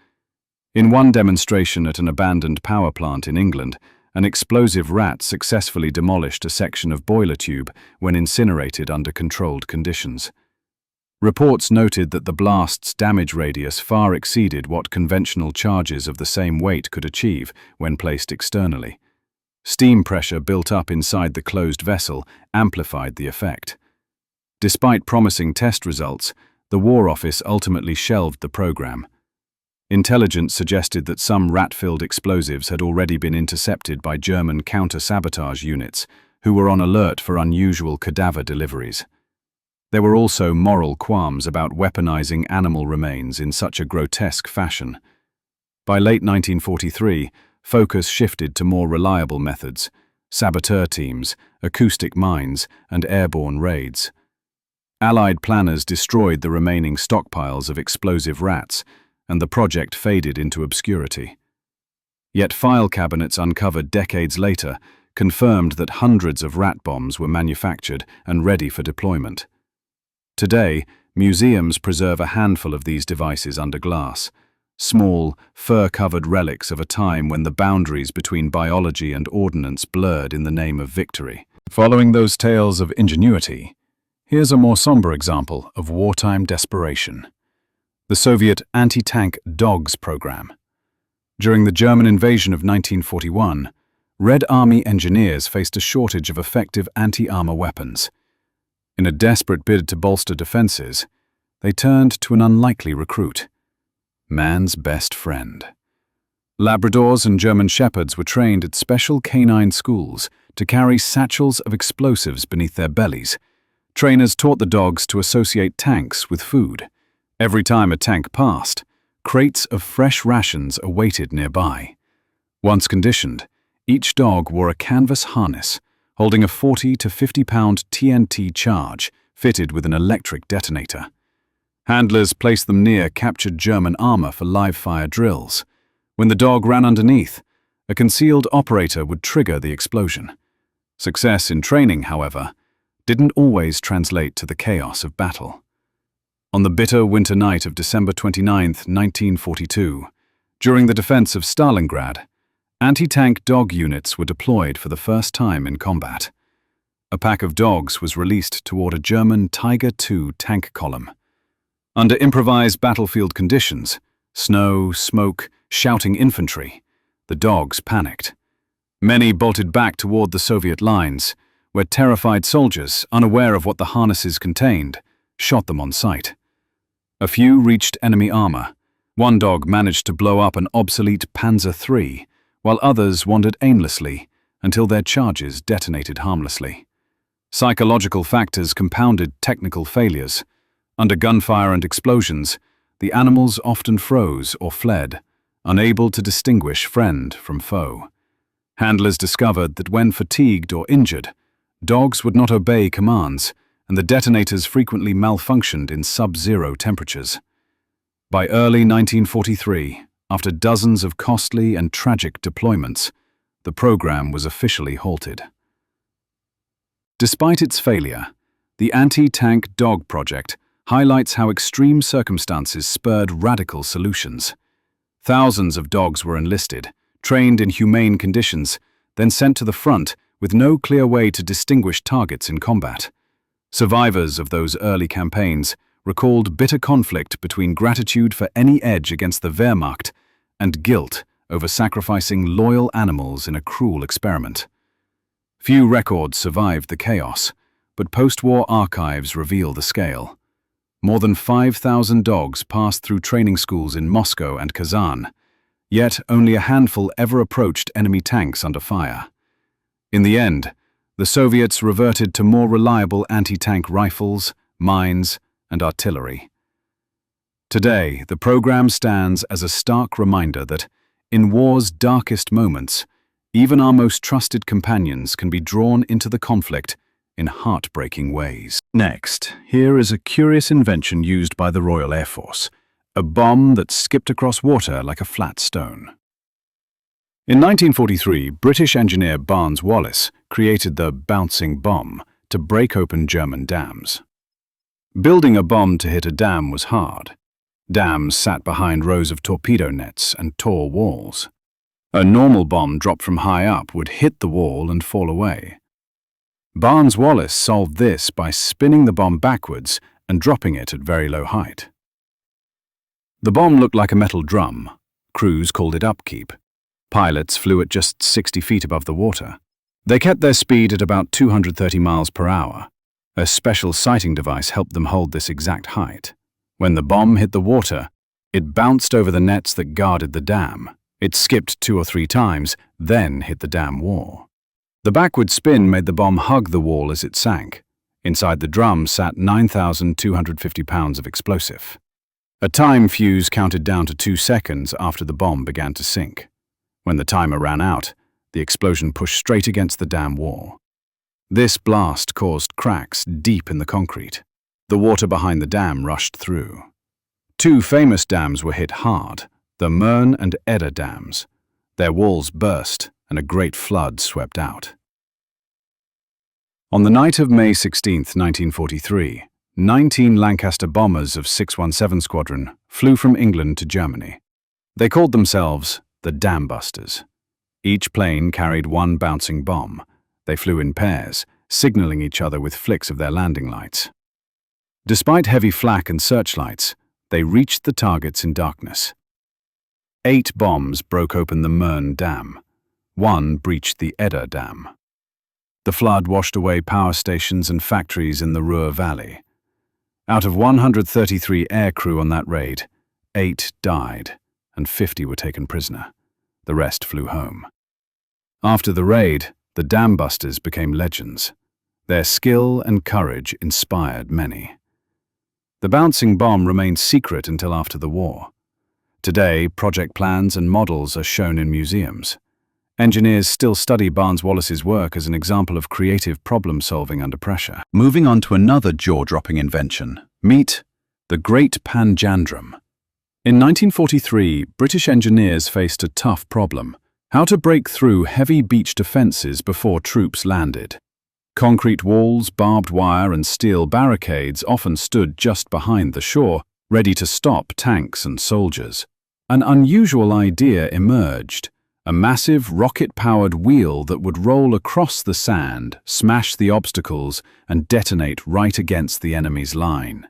In one demonstration at an abandoned power plant in England, an explosive rat successfully demolished a section of boiler tube when incinerated under controlled conditions. Reports noted that the blast's damage radius far exceeded what conventional charges of the same weight could achieve when placed externally. Steam pressure built up inside the closed vessel amplified the effect. Despite promising test results, the War Office ultimately shelved the program. Intelligence suggested that some rat-filled explosives had already been intercepted by German counter-sabotage units, who were on alert for unusual cadaver deliveries. There were also moral qualms about weaponizing animal remains in such a grotesque fashion. By late 1943, focus shifted to more reliable methods: saboteur teams, acoustic mines, and airborne raids. Allied planners destroyed the remaining stockpiles of explosive rats, and the project faded into obscurity. Yet file cabinets uncovered decades later confirmed that hundreds of rat bombs were manufactured and ready for deployment. Today, museums preserve a handful of these devices under glass, small, fur-covered relics of a time when the boundaries between biology and ordnance blurred in the name of victory. Following those tales of ingenuity, here's a more somber example of wartime desperation: the Soviet anti-tank dogs program. During the German invasion of 1941, Red Army engineers faced a shortage of effective anti-armor weapons. In a desperate bid to bolster defenses, they turned to an unlikely recruit: man's best friend. Labradors and German Shepherds were trained at special canine schools to carry satchels of explosives beneath their bellies. Trainers taught the dogs to associate tanks with food. Every time a tank passed, crates of fresh rations awaited nearby. Once conditioned, each dog wore a canvas harness holding a 40 to 50-pound TNT charge fitted with an electric detonator. Handlers placed them near captured German armor for live-fire drills. When the dog ran underneath, a concealed operator would trigger the explosion. Success in training, however, didn't always translate to the chaos of battle. On the bitter winter night of December 29, 1942, during the defense of Stalingrad, anti-tank dog units were deployed for the first time in combat. A pack of dogs was released toward a German Tiger II tank column. Under improvised battlefield conditions, snow, smoke, shouting infantry, the dogs panicked. Many bolted back toward the Soviet lines, where terrified soldiers, unaware of what the harnesses contained, shot them on sight. A few reached enemy armor. One dog managed to blow up an obsolete Panzer III, while others wandered aimlessly until their charges detonated harmlessly. Psychological factors compounded technical failures. Under gunfire and explosions, the animals often froze or fled, unable to distinguish friend from foe. Handlers discovered that when fatigued or injured, dogs would not obey commands, and the detonators frequently malfunctioned in sub-zero temperatures. By early 1943, after dozens of costly and tragic deployments, the program was officially halted. Despite its failure, the anti-tank dog project highlights how extreme circumstances spurred radical solutions. Thousands of dogs were enlisted, trained in humane conditions, then sent to the front with no clear way to distinguish targets in combat. Survivors of those early campaigns recalled bitter conflict between gratitude for any edge against the Wehrmacht and guilt over sacrificing loyal animals in a cruel experiment. Few records survived the chaos, but post-war archives reveal the scale. More than 5,000 dogs passed through training schools in Moscow and Kazan, yet only a handful ever approached enemy tanks under fire. In the end, the Soviets reverted to more reliable anti-tank rifles, mines, and artillery. Today, the program stands as a stark reminder that, in war's darkest moments, even our most trusted companions can be drawn into the conflict in heartbreaking ways. Next, here is a curious invention used by the Royal Air Force, a bomb that skipped across water like a flat stone. In 1943, British engineer Barnes Wallis created the bouncing bomb to break open German dams. Building a bomb to hit a dam was hard. Dams sat behind rows of torpedo nets and tall walls. A normal bomb dropped from high up would hit the wall and fall away. Barnes Wallis solved this by spinning the bomb backwards and dropping it at very low height. The bomb looked like a metal drum. Crews called it upkeep. Pilots flew at just 60 feet above the water. They kept their speed at about 230 miles per hour. A special sighting device helped them hold this exact height. When the bomb hit the water, it bounced over the nets that guarded the dam. It skipped 2 or 3 times, then hit the dam wall. The backward spin made the bomb hug the wall as it sank. Inside the drum sat 9,250 pounds of explosive. A time fuse counted down to 2 seconds after the bomb began to sink. When the timer ran out, the explosion pushed straight against the dam wall. This blast caused cracks deep in the concrete. The water behind the dam rushed through. 2 famous dams were hit hard, the Mearn and Edda dams. Their walls burst and a great flood swept out. On the night of May 16, 1943, 19 Lancaster bombers of 617 Squadron flew from England to Germany. They called themselves the Dam Busters. Each plane carried 1 bouncing bomb. They flew in pairs, signaling each other with flicks of their landing lights. Despite heavy flak and searchlights, they reached the targets in darkness. 8 bombs broke open the Mearn Dam. 1 breached the Edda Dam. The flood washed away power stations and factories in the Ruhr Valley. Out of 133 aircrew on that raid, 8 died and 50 were taken prisoner. The rest flew home. After the raid, the Dam Busters became legends. Their skill and courage inspired many. The bouncing bomb remained secret until after the war. Today, project plans and models are shown in museums. Engineers still study Barnes-Wallis's work as an example of creative problem-solving under pressure. Moving on to another jaw-dropping invention, meet the Great Panjandrum. In 1943, British engineers faced a tough problem: how to break through heavy beach defenses before troops landed. Concrete walls, barbed wire, and steel barricades often stood just behind the shore, ready to stop tanks and soldiers. An unusual idea emerged: a massive rocket-powered wheel that would roll across the sand, smash the obstacles, and detonate right against the enemy's line.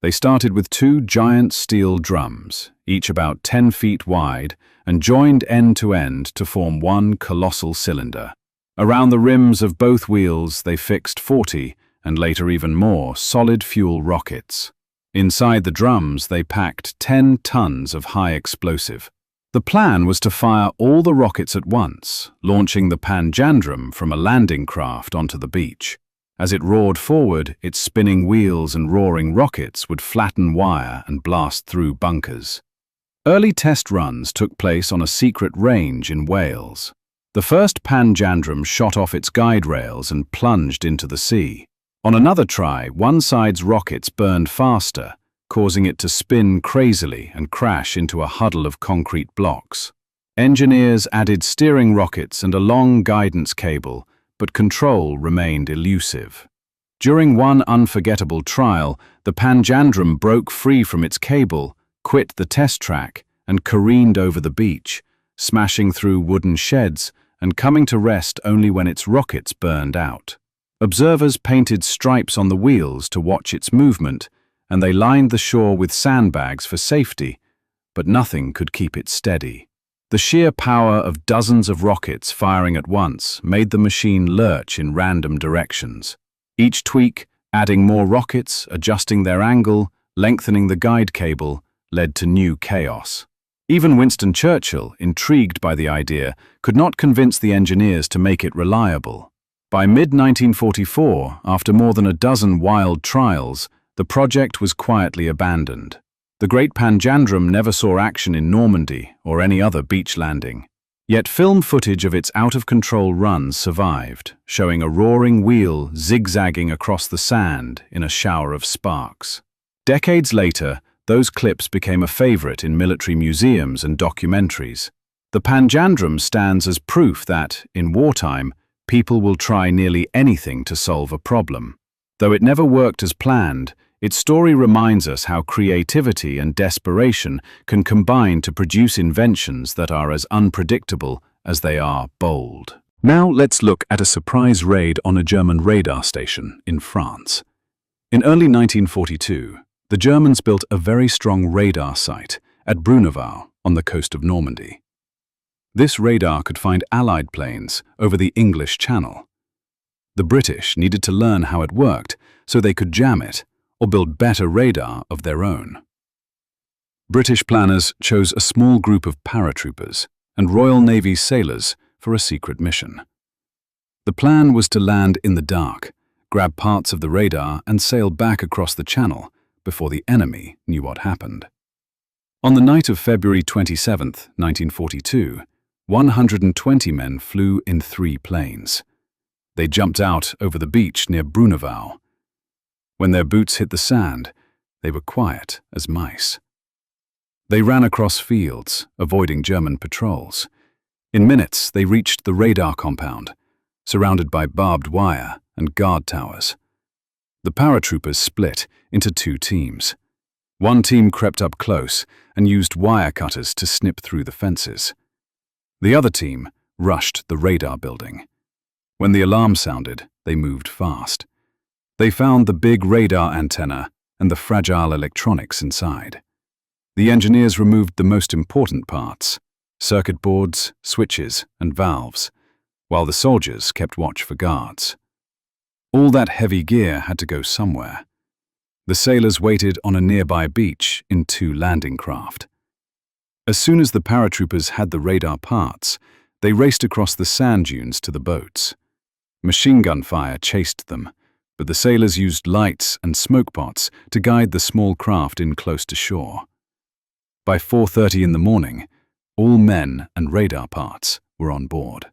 They started with 2 giant steel drums, each about 10 feet wide, and joined end to end to form 1 colossal cylinder. Around the rims of both wheels they fixed 40, and later even more, solid fuel rockets. Inside the drums they packed 10 tons of high explosive. The plan was to fire all the rockets at once, launching the Panjandrum from a landing craft onto the beach. As it roared forward, its spinning wheels and roaring rockets would flatten wire and blast through bunkers. Early test runs took place on a secret range in Wales. The first Panjandrum shot off its guide rails and plunged into the sea. On another try, one side's rockets burned faster, causing it to spin crazily and crash into a huddle of concrete blocks. Engineers added steering rockets and a long guidance cable, but control remained elusive. During one unforgettable trial, the Panjandrum broke free from its cable, quit the test track, and careened over the beach, smashing through wooden sheds and coming to rest only when its rockets burned out. Observers painted stripes on the wheels to watch its movement, and they lined the shore with sandbags for safety, but nothing could keep it steady. The sheer power of dozens of rockets firing at once made the machine lurch in random directions. Each tweak, adding more rockets, adjusting their angle, lengthening the guide cable, led to new chaos. Even Winston Churchill, intrigued by the idea, could not convince the engineers to make it reliable. By mid-1944, after more than a dozen wild trials, the project was quietly abandoned. The Great Panjandrum never saw action in Normandy or any other beach landing. Yet film footage of its out-of-control runs survived, showing a roaring wheel zigzagging across the sand in a shower of sparks. Decades later, those clips became a favorite in military museums and documentaries. The Panjandrum stands as proof that, in wartime, people will try nearly anything to solve a problem. Though it never worked as planned, its story reminds us how creativity and desperation can combine to produce inventions that are as unpredictable as they are bold. Now let's look at a surprise raid on a German radar station in France. In early 1942, the Germans built a very strong radar site at Bruneval on the coast of Normandy. This radar could find Allied planes over the English Channel. The British needed to learn how it worked so they could jam it or build better radar of their own. British planners chose a small group of paratroopers and Royal Navy sailors for a secret mission. The plan was to land in the dark, grab parts of the radar and sail back across the channel before the enemy knew what happened. On the night of February 27, 1942, 120 men flew in 3 planes. They jumped out over the beach near WWII. When their boots hit the sand, they were quiet as mice. They ran across fields, avoiding German patrols. In minutes, they reached the radar compound, surrounded by barbed wire and guard towers. The paratroopers split into 2 teams. One team crept up close and used wire cutters to snip through the fences. The other team rushed the radar building. When the alarm sounded, they moved fast. They found the big radar antenna and the fragile electronics inside. The engineers removed the most important parts: circuit boards, switches, and valves, while the soldiers kept watch for guards. All that heavy gear had to go somewhere. The sailors waited on a nearby beach in 2 landing craft. As soon as the paratroopers had the radar parts, they raced across the sand dunes to the boats. Machine gun fire chased them, but the sailors used lights and smoke pots to guide the small craft in close to shore. By 4:30 in the morning, all men and radar parts were on board.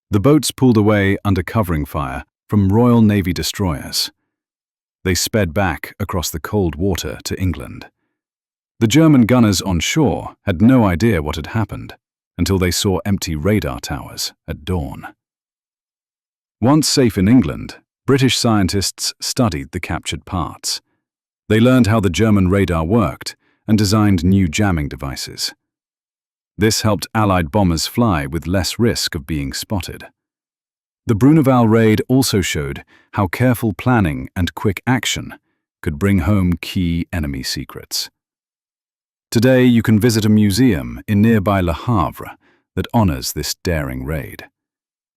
The boats pulled away under covering fire from Royal Navy destroyers. They sped back across the cold water to England. The German gunners on shore had no idea what had happened until they saw empty radar towers at dawn. Once safe in England, British scientists studied the captured parts. They learned how the German radar worked and designed new jamming devices. This helped Allied bombers fly with less risk of being spotted. The WWII raid also showed how careful planning and quick action could bring home key enemy secrets. Today you can visit a museum in nearby Le Havre that honors this daring raid.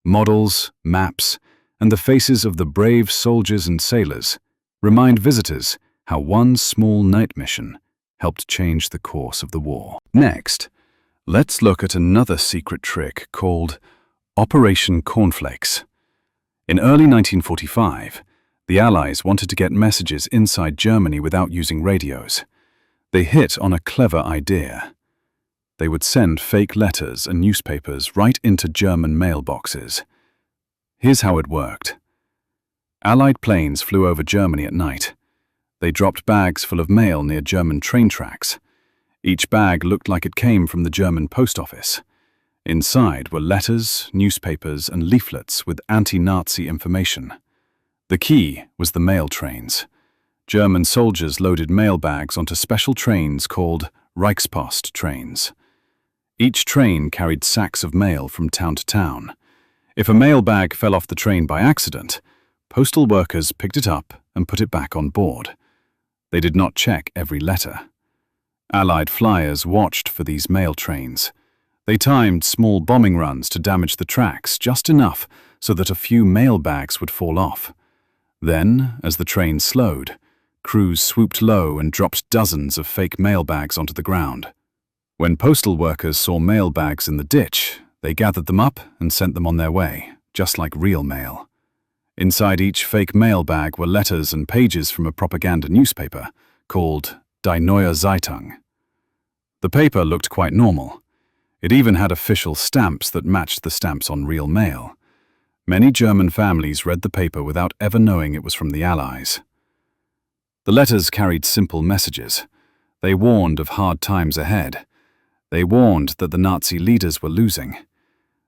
Models, maps, and the faces of the brave soldiers and sailors remind visitors how one small night mission helped change the course of the war. Next, let's look at another secret trick called Operation Cornflakes. In early 1945, the Allies wanted to get messages inside Germany without using radios. They hit on a clever idea. They would send fake letters and newspapers right into German mailboxes. Here's how it worked. Allied planes flew over Germany at night. They dropped bags full of mail near German train tracks. Each bag looked like it came from the German post office. Inside were letters, newspapers, and leaflets with anti-Nazi information. The key was the mail trains. German soldiers loaded mail bags onto special trains called Reichspost trains. Each train carried sacks of mail from town to town. If a mail bag fell off the train by accident, postal workers picked it up and put it back on board. They did not check every letter. Allied flyers watched for these mail trains. They timed small bombing runs to damage the tracks just enough so that a few mail bags would fall off. Then, as the train slowed, crews swooped low and dropped dozens of fake mail bags onto the ground. When postal workers saw mail bags in the ditch, they gathered them up and sent them on their way, just like real mail. Inside each fake mail bag were letters and pages from a propaganda newspaper called Die Neue Zeitung. The paper looked quite normal. It even had official stamps that matched the stamps on real mail. Many German families read the paper without ever knowing it was from the Allies. The letters carried simple messages. They warned of hard times ahead. They warned that the Nazi leaders were losing.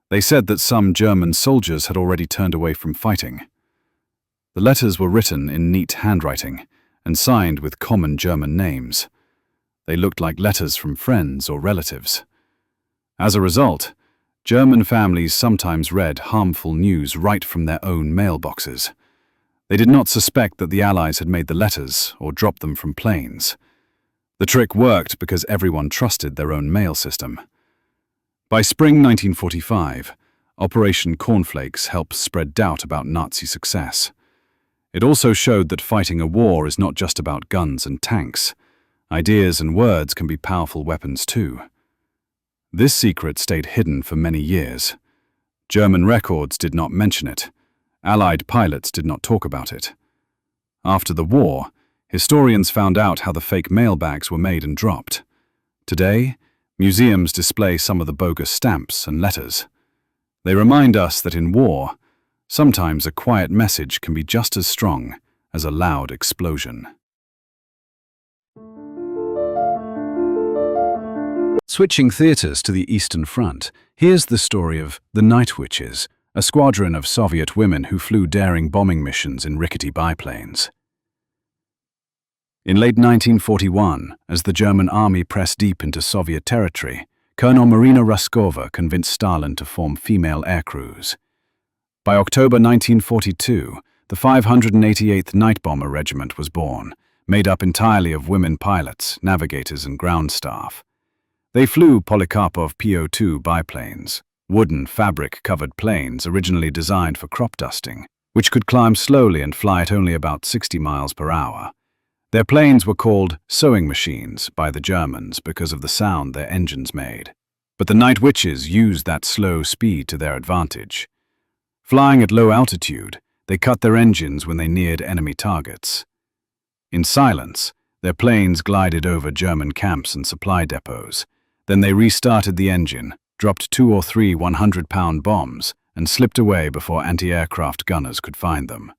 They said that some German soldiers had already turned away from fighting. The letters were written in neat handwriting and signed with common German names. They looked like letters from friends or relatives. As a result, German families sometimes read harmful news right from their own mailboxes. They did not suspect that the Allies had made the letters or dropped them from planes. The trick worked because everyone trusted their own mail system. By spring 1945, Operation Cornflakes helped spread doubt about Nazi success. It also showed that fighting a war is not just about guns and tanks. Ideas and words can be powerful weapons too. This secret stayed hidden for many years. German records did not mention it. Allied pilots did not talk about it. After the war, historians found out how the fake mailbags were made and dropped. Today, museums display some of the bogus stamps and letters. They remind us that in war, sometimes a quiet message can be just as strong as a loud explosion. Switching theaters to the Eastern Front, here's the story of the Night Witches, a squadron of Soviet women who flew daring bombing missions in rickety biplanes. In late 1941, as the German army pressed deep into Soviet territory, Colonel Marina Ruskova convinced Stalin to form female aircrews. By October 1942, the 588th Night Bomber Regiment was born, made up entirely of women pilots, navigators, and ground staff. They flew Polikarpov PO-2 biplanes, wooden, fabric-covered planes originally designed for crop dusting, which could climb slowly and fly at only about 60 miles per hour. Their planes were called sewing machines by the Germans because of the sound their engines made. But the Night Witches used that slow speed to their advantage. Flying at low altitude, they cut their engines when they neared enemy targets. In silence, their planes glided over German camps and supply depots. Then they restarted the engine, dropped 2 or 3 100-pound bombs, and slipped away before anti-aircraft gunners could find them.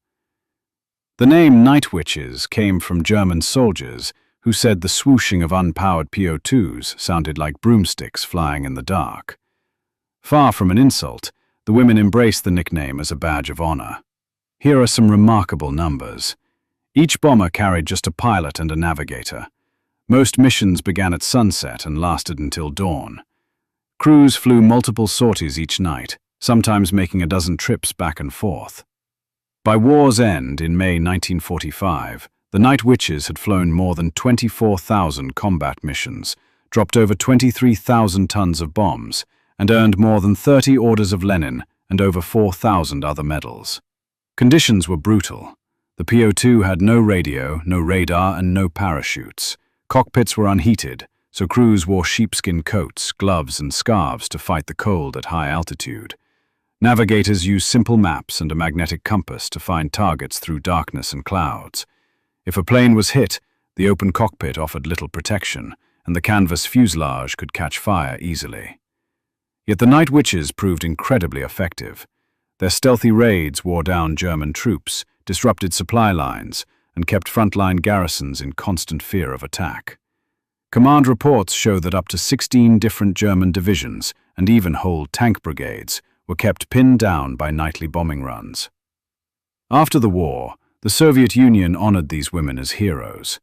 The name Night Witches came from German soldiers who said the swooshing of unpowered PO-2s sounded like broomsticks flying in the dark. Far from an insult, the women embraced the nickname as a badge of honor. Here are some remarkable numbers. Each bomber carried just a pilot and a navigator. Most missions began at sunset and lasted until dawn. Crews flew multiple sorties each night, sometimes making a dozen trips back and forth. By war's end in May 1945, the Night Witches had flown more than 24,000 combat missions, dropped over 23,000 tons of bombs, and earned more than 30 Orders of Lenin and over 4,000 other medals. Conditions were brutal. The PO-2 had no radio, no radar, and no parachutes. Cockpits were unheated, so crews wore sheepskin coats, gloves, and scarves to fight the cold at high altitude. Navigators used simple maps and a magnetic compass to find targets through darkness and clouds. If a plane was hit, the open cockpit offered little protection, and the canvas fuselage could catch fire easily. Yet the Night Witches proved incredibly effective. Their stealthy raids wore down German troops, disrupted supply lines, and kept frontline garrisons in constant fear of attack. Command reports show that up to 16 different German divisions, and even whole tank brigades, were kept pinned down by nightly bombing runs. After the war, the Soviet Union honored these women as heroes.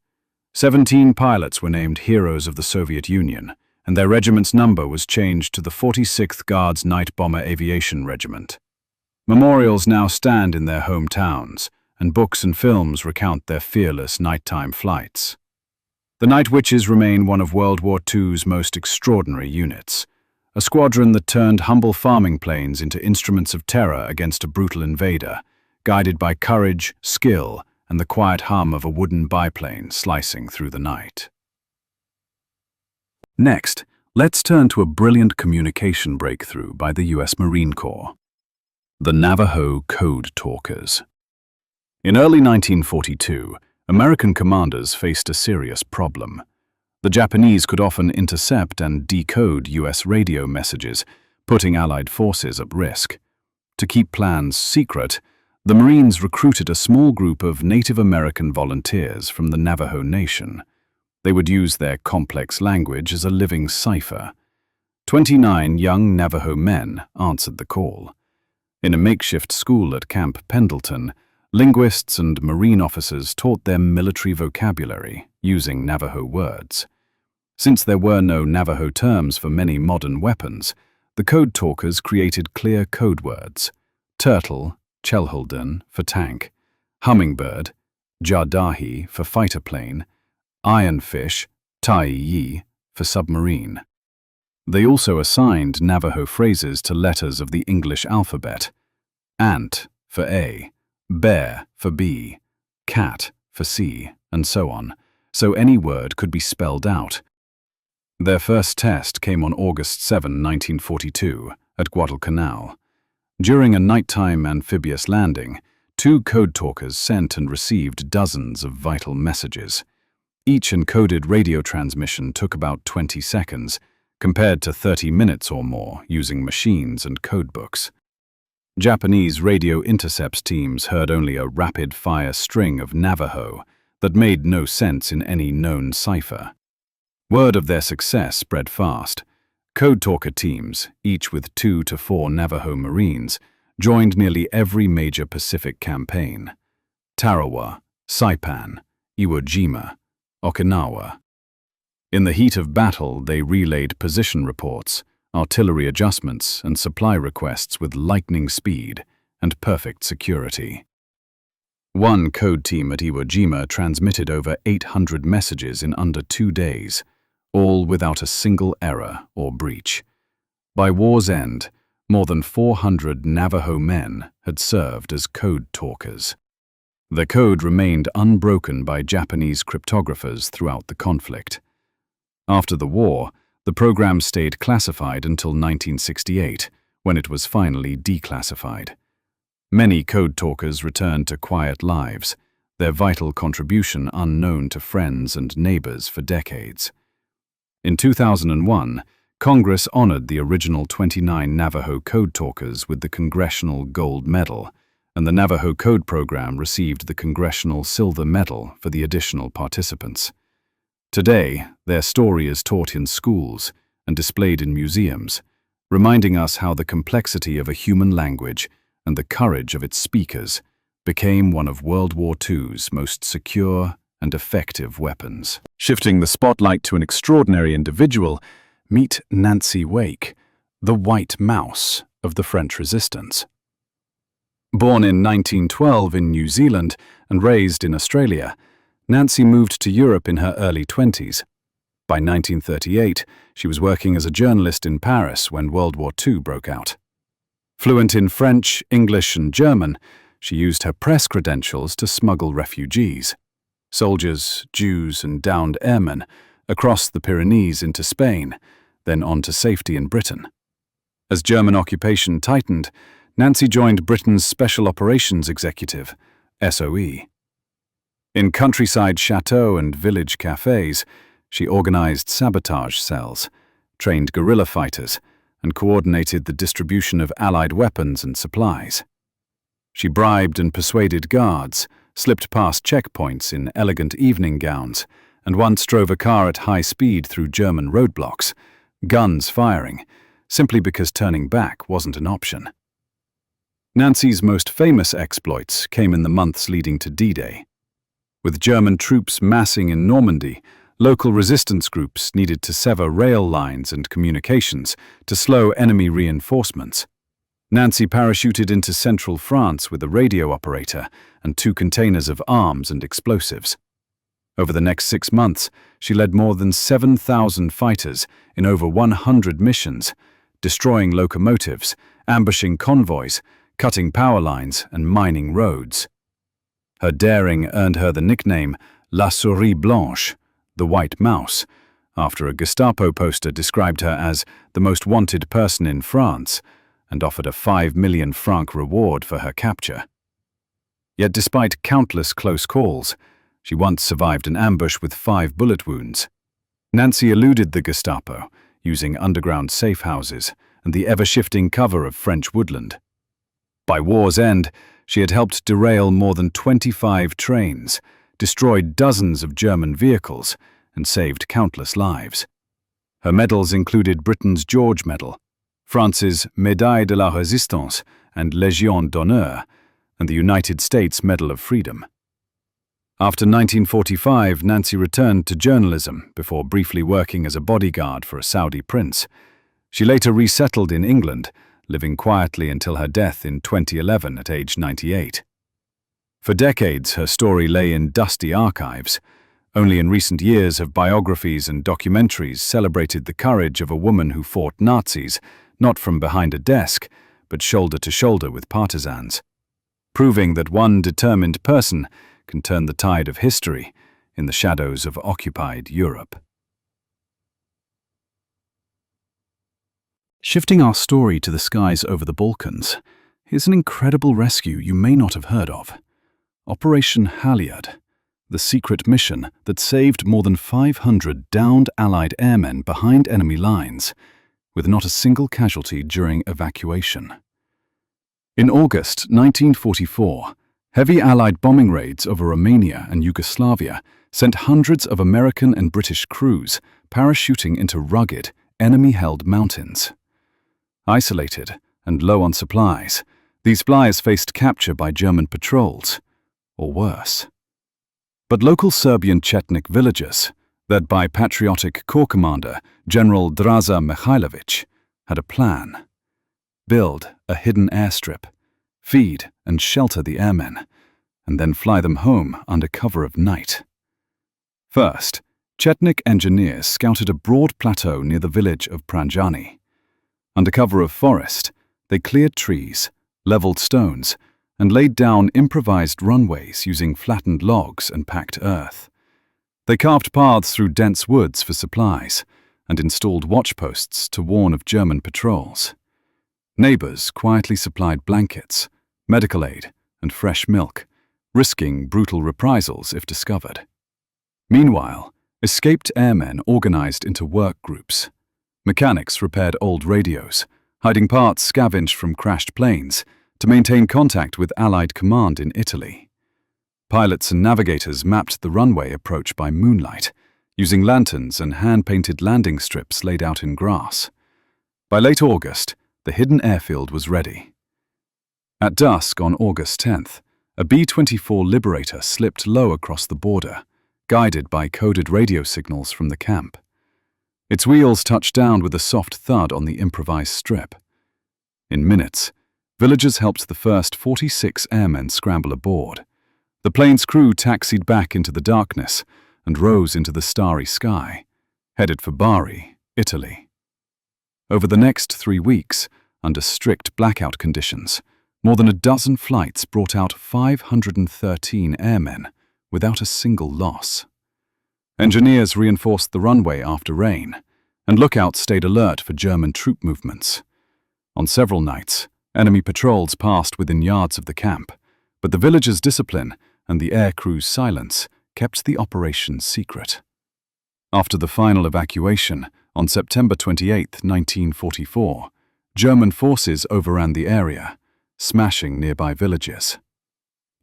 17 pilots were named Heroes of the Soviet Union, and their regiment's number was changed to the 46th Guards Night Bomber Aviation Regiment. Memorials now stand in their hometowns, and books and films recount their fearless nighttime flights. The Night Witches remain one of World War II's most extraordinary units, a squadron that turned humble farming planes into instruments of terror against a brutal invader, guided by courage, skill, and the quiet hum of a wooden biplane slicing through the night. Next, let's turn to a brilliant communication breakthrough by the U.S. Marine Corps. The Navajo Code Talkers. In early 1942, American commanders faced a serious problem. The Japanese could often intercept and decode U.S. radio messages, putting Allied forces at risk. To keep plans secret, the Marines recruited a small group of Native American volunteers from the Navajo Nation. They would use their complex language as a living cipher. 29 young Navajo men answered the call. In a makeshift school at Camp Pendleton, linguists and Marine officers taught them military vocabulary using Navajo words. Since there were no Navajo terms for many modern weapons, the code talkers created clear code words: turtle, Chelholden for tank, hummingbird, Jadahi for fighter plane, ironfish, Tai-yi for submarine. They also assigned Navajo phrases to letters of the English alphabet: ant for A, bear for B, cat for C, and so on, so any word could be spelled out. Their first test came on August 7, 1942, at Guadalcanal. During a nighttime amphibious landing, two code talkers sent and received dozens of vital messages. Each encoded radio transmission took about 20 seconds, compared to 30 minutes or more using machines and codebooks. Japanese radio intercepts teams heard only a rapid-fire string of Navajo that made no sense in any known cipher. Word of their success spread fast. Code talker teams, each with 2 to 4 Navajo Marines, joined nearly every major Pacific campaign: Tarawa, Saipan, Iwo Jima, Okinawa. In the heat of battle, they relayed position reports, artillery adjustments, and supply requests with lightning speed and perfect security. One code team at Iwo Jima transmitted over 800 messages in under 2 days, all without a single error or breach. By war's end, more than 400 Navajo men had served as code talkers. The code remained unbroken by Japanese cryptographers throughout the conflict. After the war, the program stayed classified until 1968, when it was finally declassified. Many code talkers returned to quiet lives, their vital contribution unknown to friends and neighbors for decades. In 2001, Congress honored the original 29 Navajo code talkers with the Congressional Gold Medal, and the Navajo Code Program received the Congressional Silver Medal for the additional participants. Today, their story is taught in schools and displayed in museums, reminding us how the complexity of a human language and the courage of its speakers became one of World War II's most secure and effective weapons. Shifting the spotlight to an extraordinary individual, meet Nancy Wake, the White Mouse of the French Resistance. Born in 1912 in New Zealand and raised in Australia, Nancy moved to Europe in her early 20s. By 1938, she was working as a journalist in Paris when World War II broke out. Fluent in French, English, and German, she used her press credentials to smuggle refugees, soldiers, Jews, and downed airmen, across the Pyrenees into Spain, then on to safety in Britain. As German occupation tightened, Nancy joined Britain's Special Operations Executive, SOE. In countryside chateaux and village cafes, she organized sabotage cells, trained guerrilla fighters, and coordinated the distribution of Allied weapons and supplies. She bribed and persuaded guards, slipped past checkpoints in elegant evening gowns, and once drove a car at high speed through German roadblocks, guns firing, simply because turning back wasn't an option. Nancy's most famous exploits came in the months leading to D-Day. With German troops massing in Normandy, local resistance groups needed to sever rail lines and communications to slow enemy reinforcements. Nancy parachuted into central France with a radio operator and 2 containers of arms and explosives. Over the next 6 months, she led more than 7,000 fighters in over 100 missions, destroying locomotives, ambushing convoys, cutting power lines, and mining roads. Her daring earned her the nickname La Souris Blanche, the White Mouse, after a Gestapo poster described her as the most wanted person in France and offered a 5 million franc reward for her capture. Yet despite countless close calls, she once survived an ambush with 5 bullet wounds. Nancy eluded the Gestapo, using underground safe houses and the ever-shifting cover of French woodland. By war's end, she had helped derail more than 25 trains, destroyed dozens of German vehicles, and saved countless lives. Her medals included Britain's George Medal, France's Médaille de la Résistance and Légion d'honneur, and the United States Medal of Freedom. After 1945, Nancy returned to journalism before briefly working as a bodyguard for a Saudi prince. She later resettled in England, living quietly until her death in 2011 at age 98. For decades, her story lay in dusty archives. Only in recent years have biographies and documentaries celebrated the courage of a woman who fought Nazis, not from behind a desk, but shoulder to shoulder with partisans, proving that one determined person can turn the tide of history in the shadows of occupied Europe. Shifting our story to the skies over the Balkans, Here's an incredible rescue you may not have heard of. Operation Halyard, the secret mission that saved more than 500 downed Allied airmen behind enemy lines, with not a single casualty during evacuation. In August 1944, heavy Allied bombing raids over Romania and Yugoslavia sent hundreds of American and British crews parachuting into rugged, enemy-held mountains. Isolated and low on supplies, these flyers faced capture by German patrols, or worse. But local Serbian Chetnik villagers, led by patriotic Corps Commander General Draza Mihailovic, had a plan. Build a hidden airstrip, feed and shelter the airmen, and then fly them home under cover of night. First, Chetnik engineers scouted a broad plateau near the village of Pranjani. Under cover of forest, they cleared trees, leveled stones, and laid down improvised runways using flattened logs and packed earth. They carved paths through dense woods for supplies and installed watchposts to warn of German patrols. Neighbors quietly supplied blankets, medical aid, and fresh milk, risking brutal reprisals if discovered. Meanwhile, escaped airmen organized into work groups. Mechanics repaired old radios, hiding parts scavenged from crashed planes to maintain contact with Allied command in Italy. Pilots and navigators mapped the runway approach by moonlight, using lanterns and hand-painted landing strips laid out in grass. By late August, the hidden airfield was ready. At dusk on August 10th, a B-24 Liberator slipped low across the border, guided by coded radio signals from the camp. Its wheels touched down with a soft thud on the improvised strip. In minutes, villagers helped the first 46 airmen scramble aboard. The plane's crew taxied back into the darkness and rose into the starry sky, headed for Bari, Italy. Over the next 3 weeks, under strict blackout conditions, more than a dozen flights brought out 513 airmen without a single loss. Engineers reinforced the runway after rain, and lookouts stayed alert for German troop movements. On several nights, enemy patrols passed within yards of the camp, but the villagers' discipline and the air crew's silence kept the operation secret. After the final evacuation, on September 28, 1944, German forces overran the area, smashing nearby villages.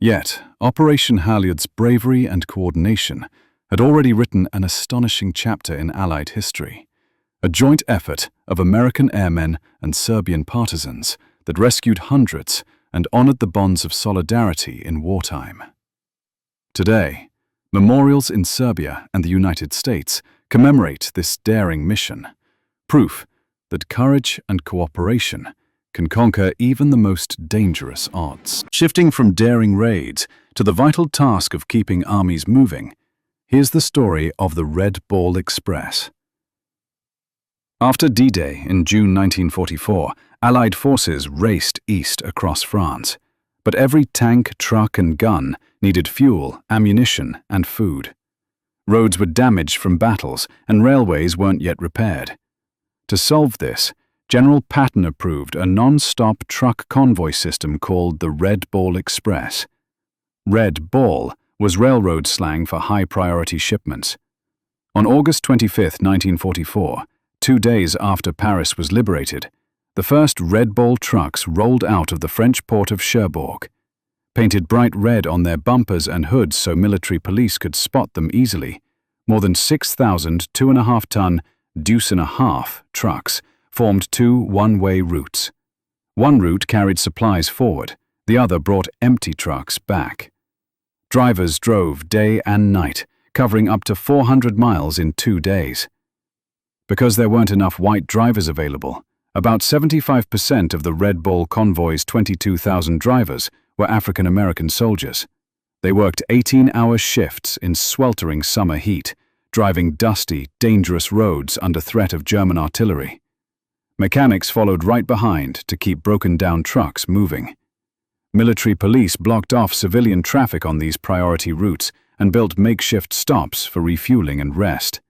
Yet, Operation Halyard's bravery and coordination had already written an astonishing chapter in Allied history, a joint effort of American airmen and Serbian partisans that rescued hundreds and honored the bonds of solidarity in wartime. Today, memorials in Serbia and the United States commemorate this daring mission, proof that courage and cooperation can conquer even the most dangerous odds. Shifting from daring raids to the vital task of keeping armies moving, here's the story of the Red Ball Express. After D-Day in June 1944, Allied forces raced east across France. But every tank, truck, and gun needed fuel, ammunition, and food. Roads were damaged from battles, and railways weren't yet repaired. To solve this, General Patton approved a non-stop truck convoy system called the Red Ball Express. Red Ball was railroad slang for high-priority shipments. On August 25, 1944, 2 days after Paris was liberated, the first Red Ball trucks rolled out of the French port of Cherbourg. Painted bright red on their bumpers and hoods so military police could spot them easily, more than 6,000 2.5-ton deuce-and-a-half trucks formed 2 one-way routes. One route carried supplies forward, the other brought empty trucks back. Drivers drove day and night, covering up to 400 miles in 2 days. Because there weren't enough white drivers available, about 75% of the Red Ball convoy's 22,000 drivers were African-American soldiers. They worked 18-hour shifts in sweltering summer heat, driving dusty, dangerous roads under threat of German artillery. Mechanics followed right behind to keep broken-down trucks moving. Military police blocked off civilian traffic on these priority routes and built makeshift stops for refueling and rest.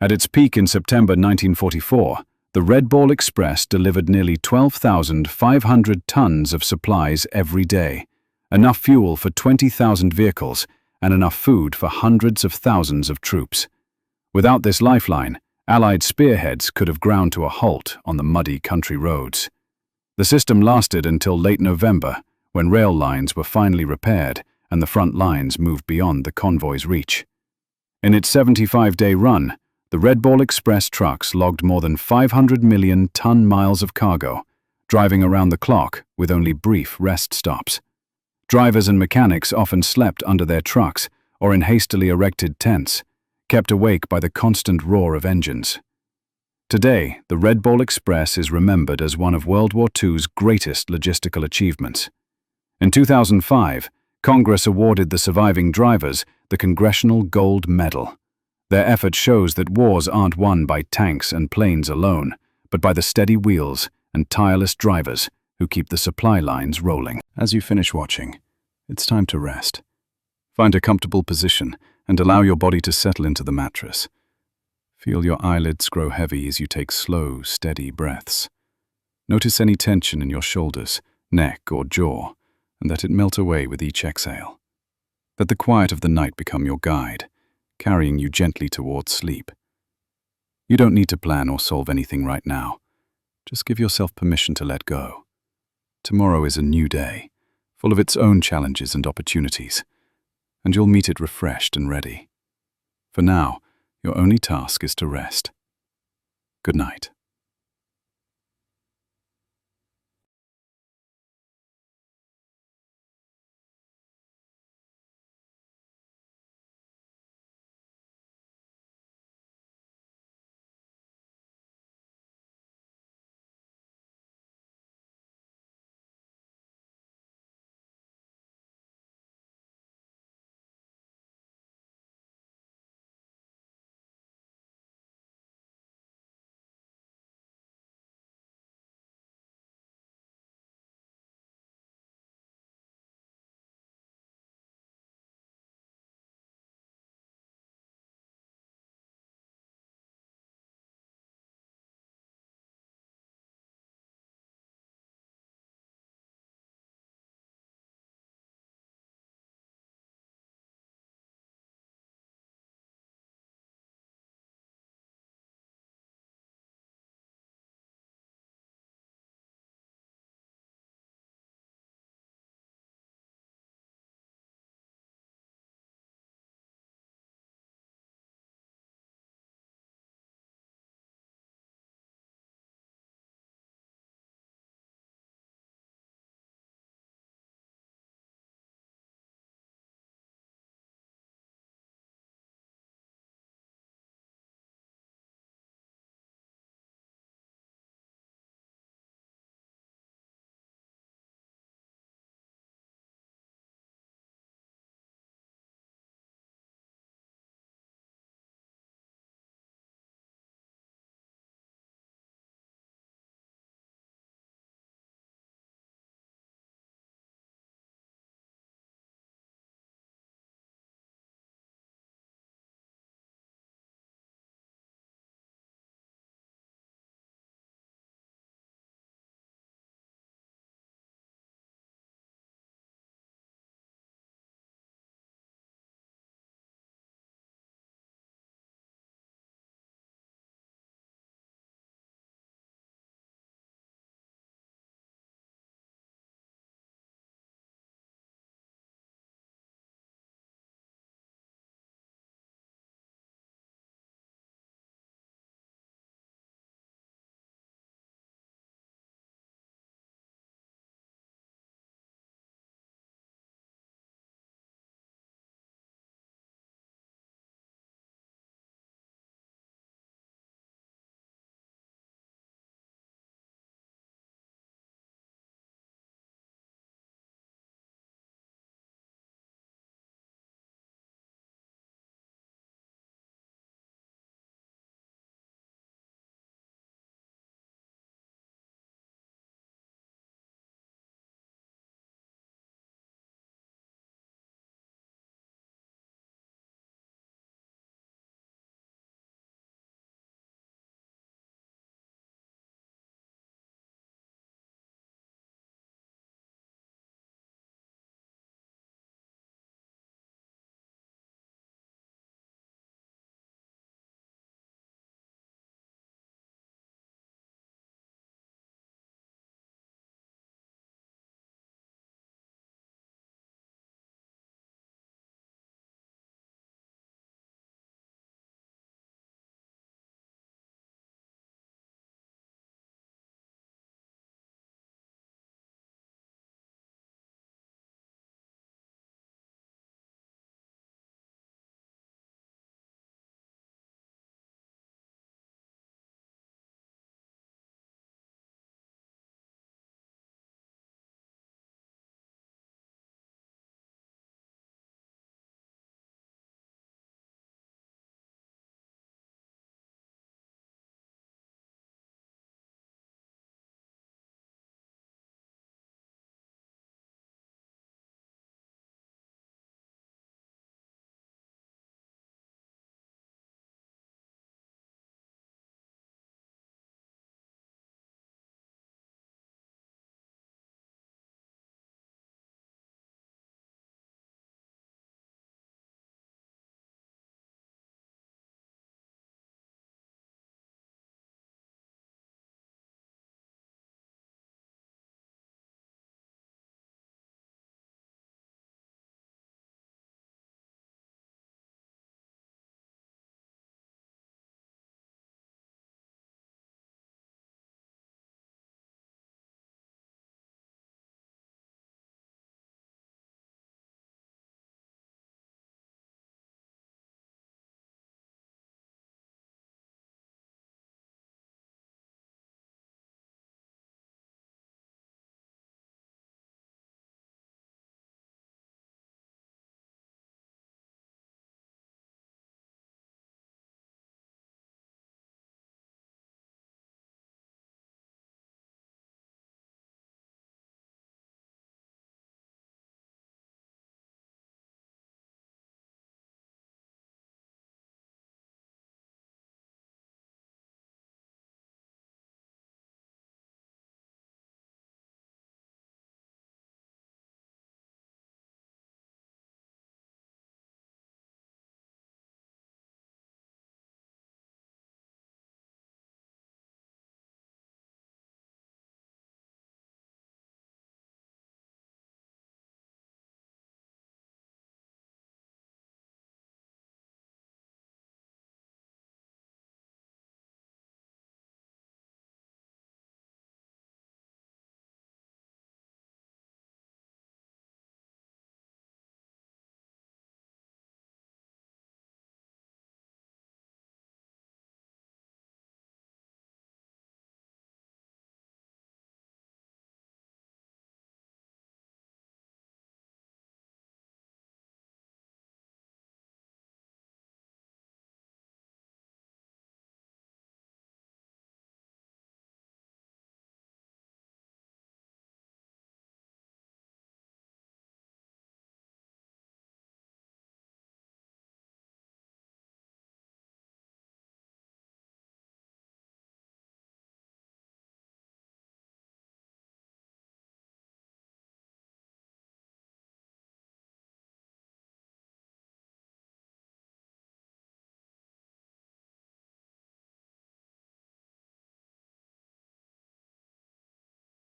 At its peak in September 1944, the Red Ball Express delivered nearly 12,500 tons of supplies every day, enough fuel for 20,000 vehicles and enough food for hundreds of thousands of troops. Without this lifeline, Allied spearheads could have ground to a halt on the muddy country roads. The system lasted until late November, when rail lines were finally repaired and the front lines moved beyond the convoy's reach. In its 75-day run, the Red Ball Express trucks logged more than 500 million ton-miles of cargo, driving around the clock with only brief rest stops. Drivers and mechanics often slept under their trucks or in hastily erected tents, kept awake by the constant roar of engines. Today, the Red Ball Express is remembered as one of World War II's greatest logistical achievements. In 2005, Congress awarded the surviving drivers the Congressional Gold Medal. Their effort shows that wars aren't won by tanks and planes alone, but by the steady wheels and tireless drivers who keep the supply lines rolling. As you finish watching, it's time to rest. Find a comfortable position and allow your body to settle into the mattress. Feel your eyelids grow heavy as you take slow, steady breaths. Notice any tension in your shoulders, neck, or jaw, and let it melt away with each exhale. Let the quiet of the night become your guide, carrying you gently towards sleep. You don't need to plan or solve anything right now. Just give yourself permission to let go. Tomorrow is a new day, full of its own challenges and opportunities, and you'll meet it refreshed and ready. For now, your only task is to rest. Good night.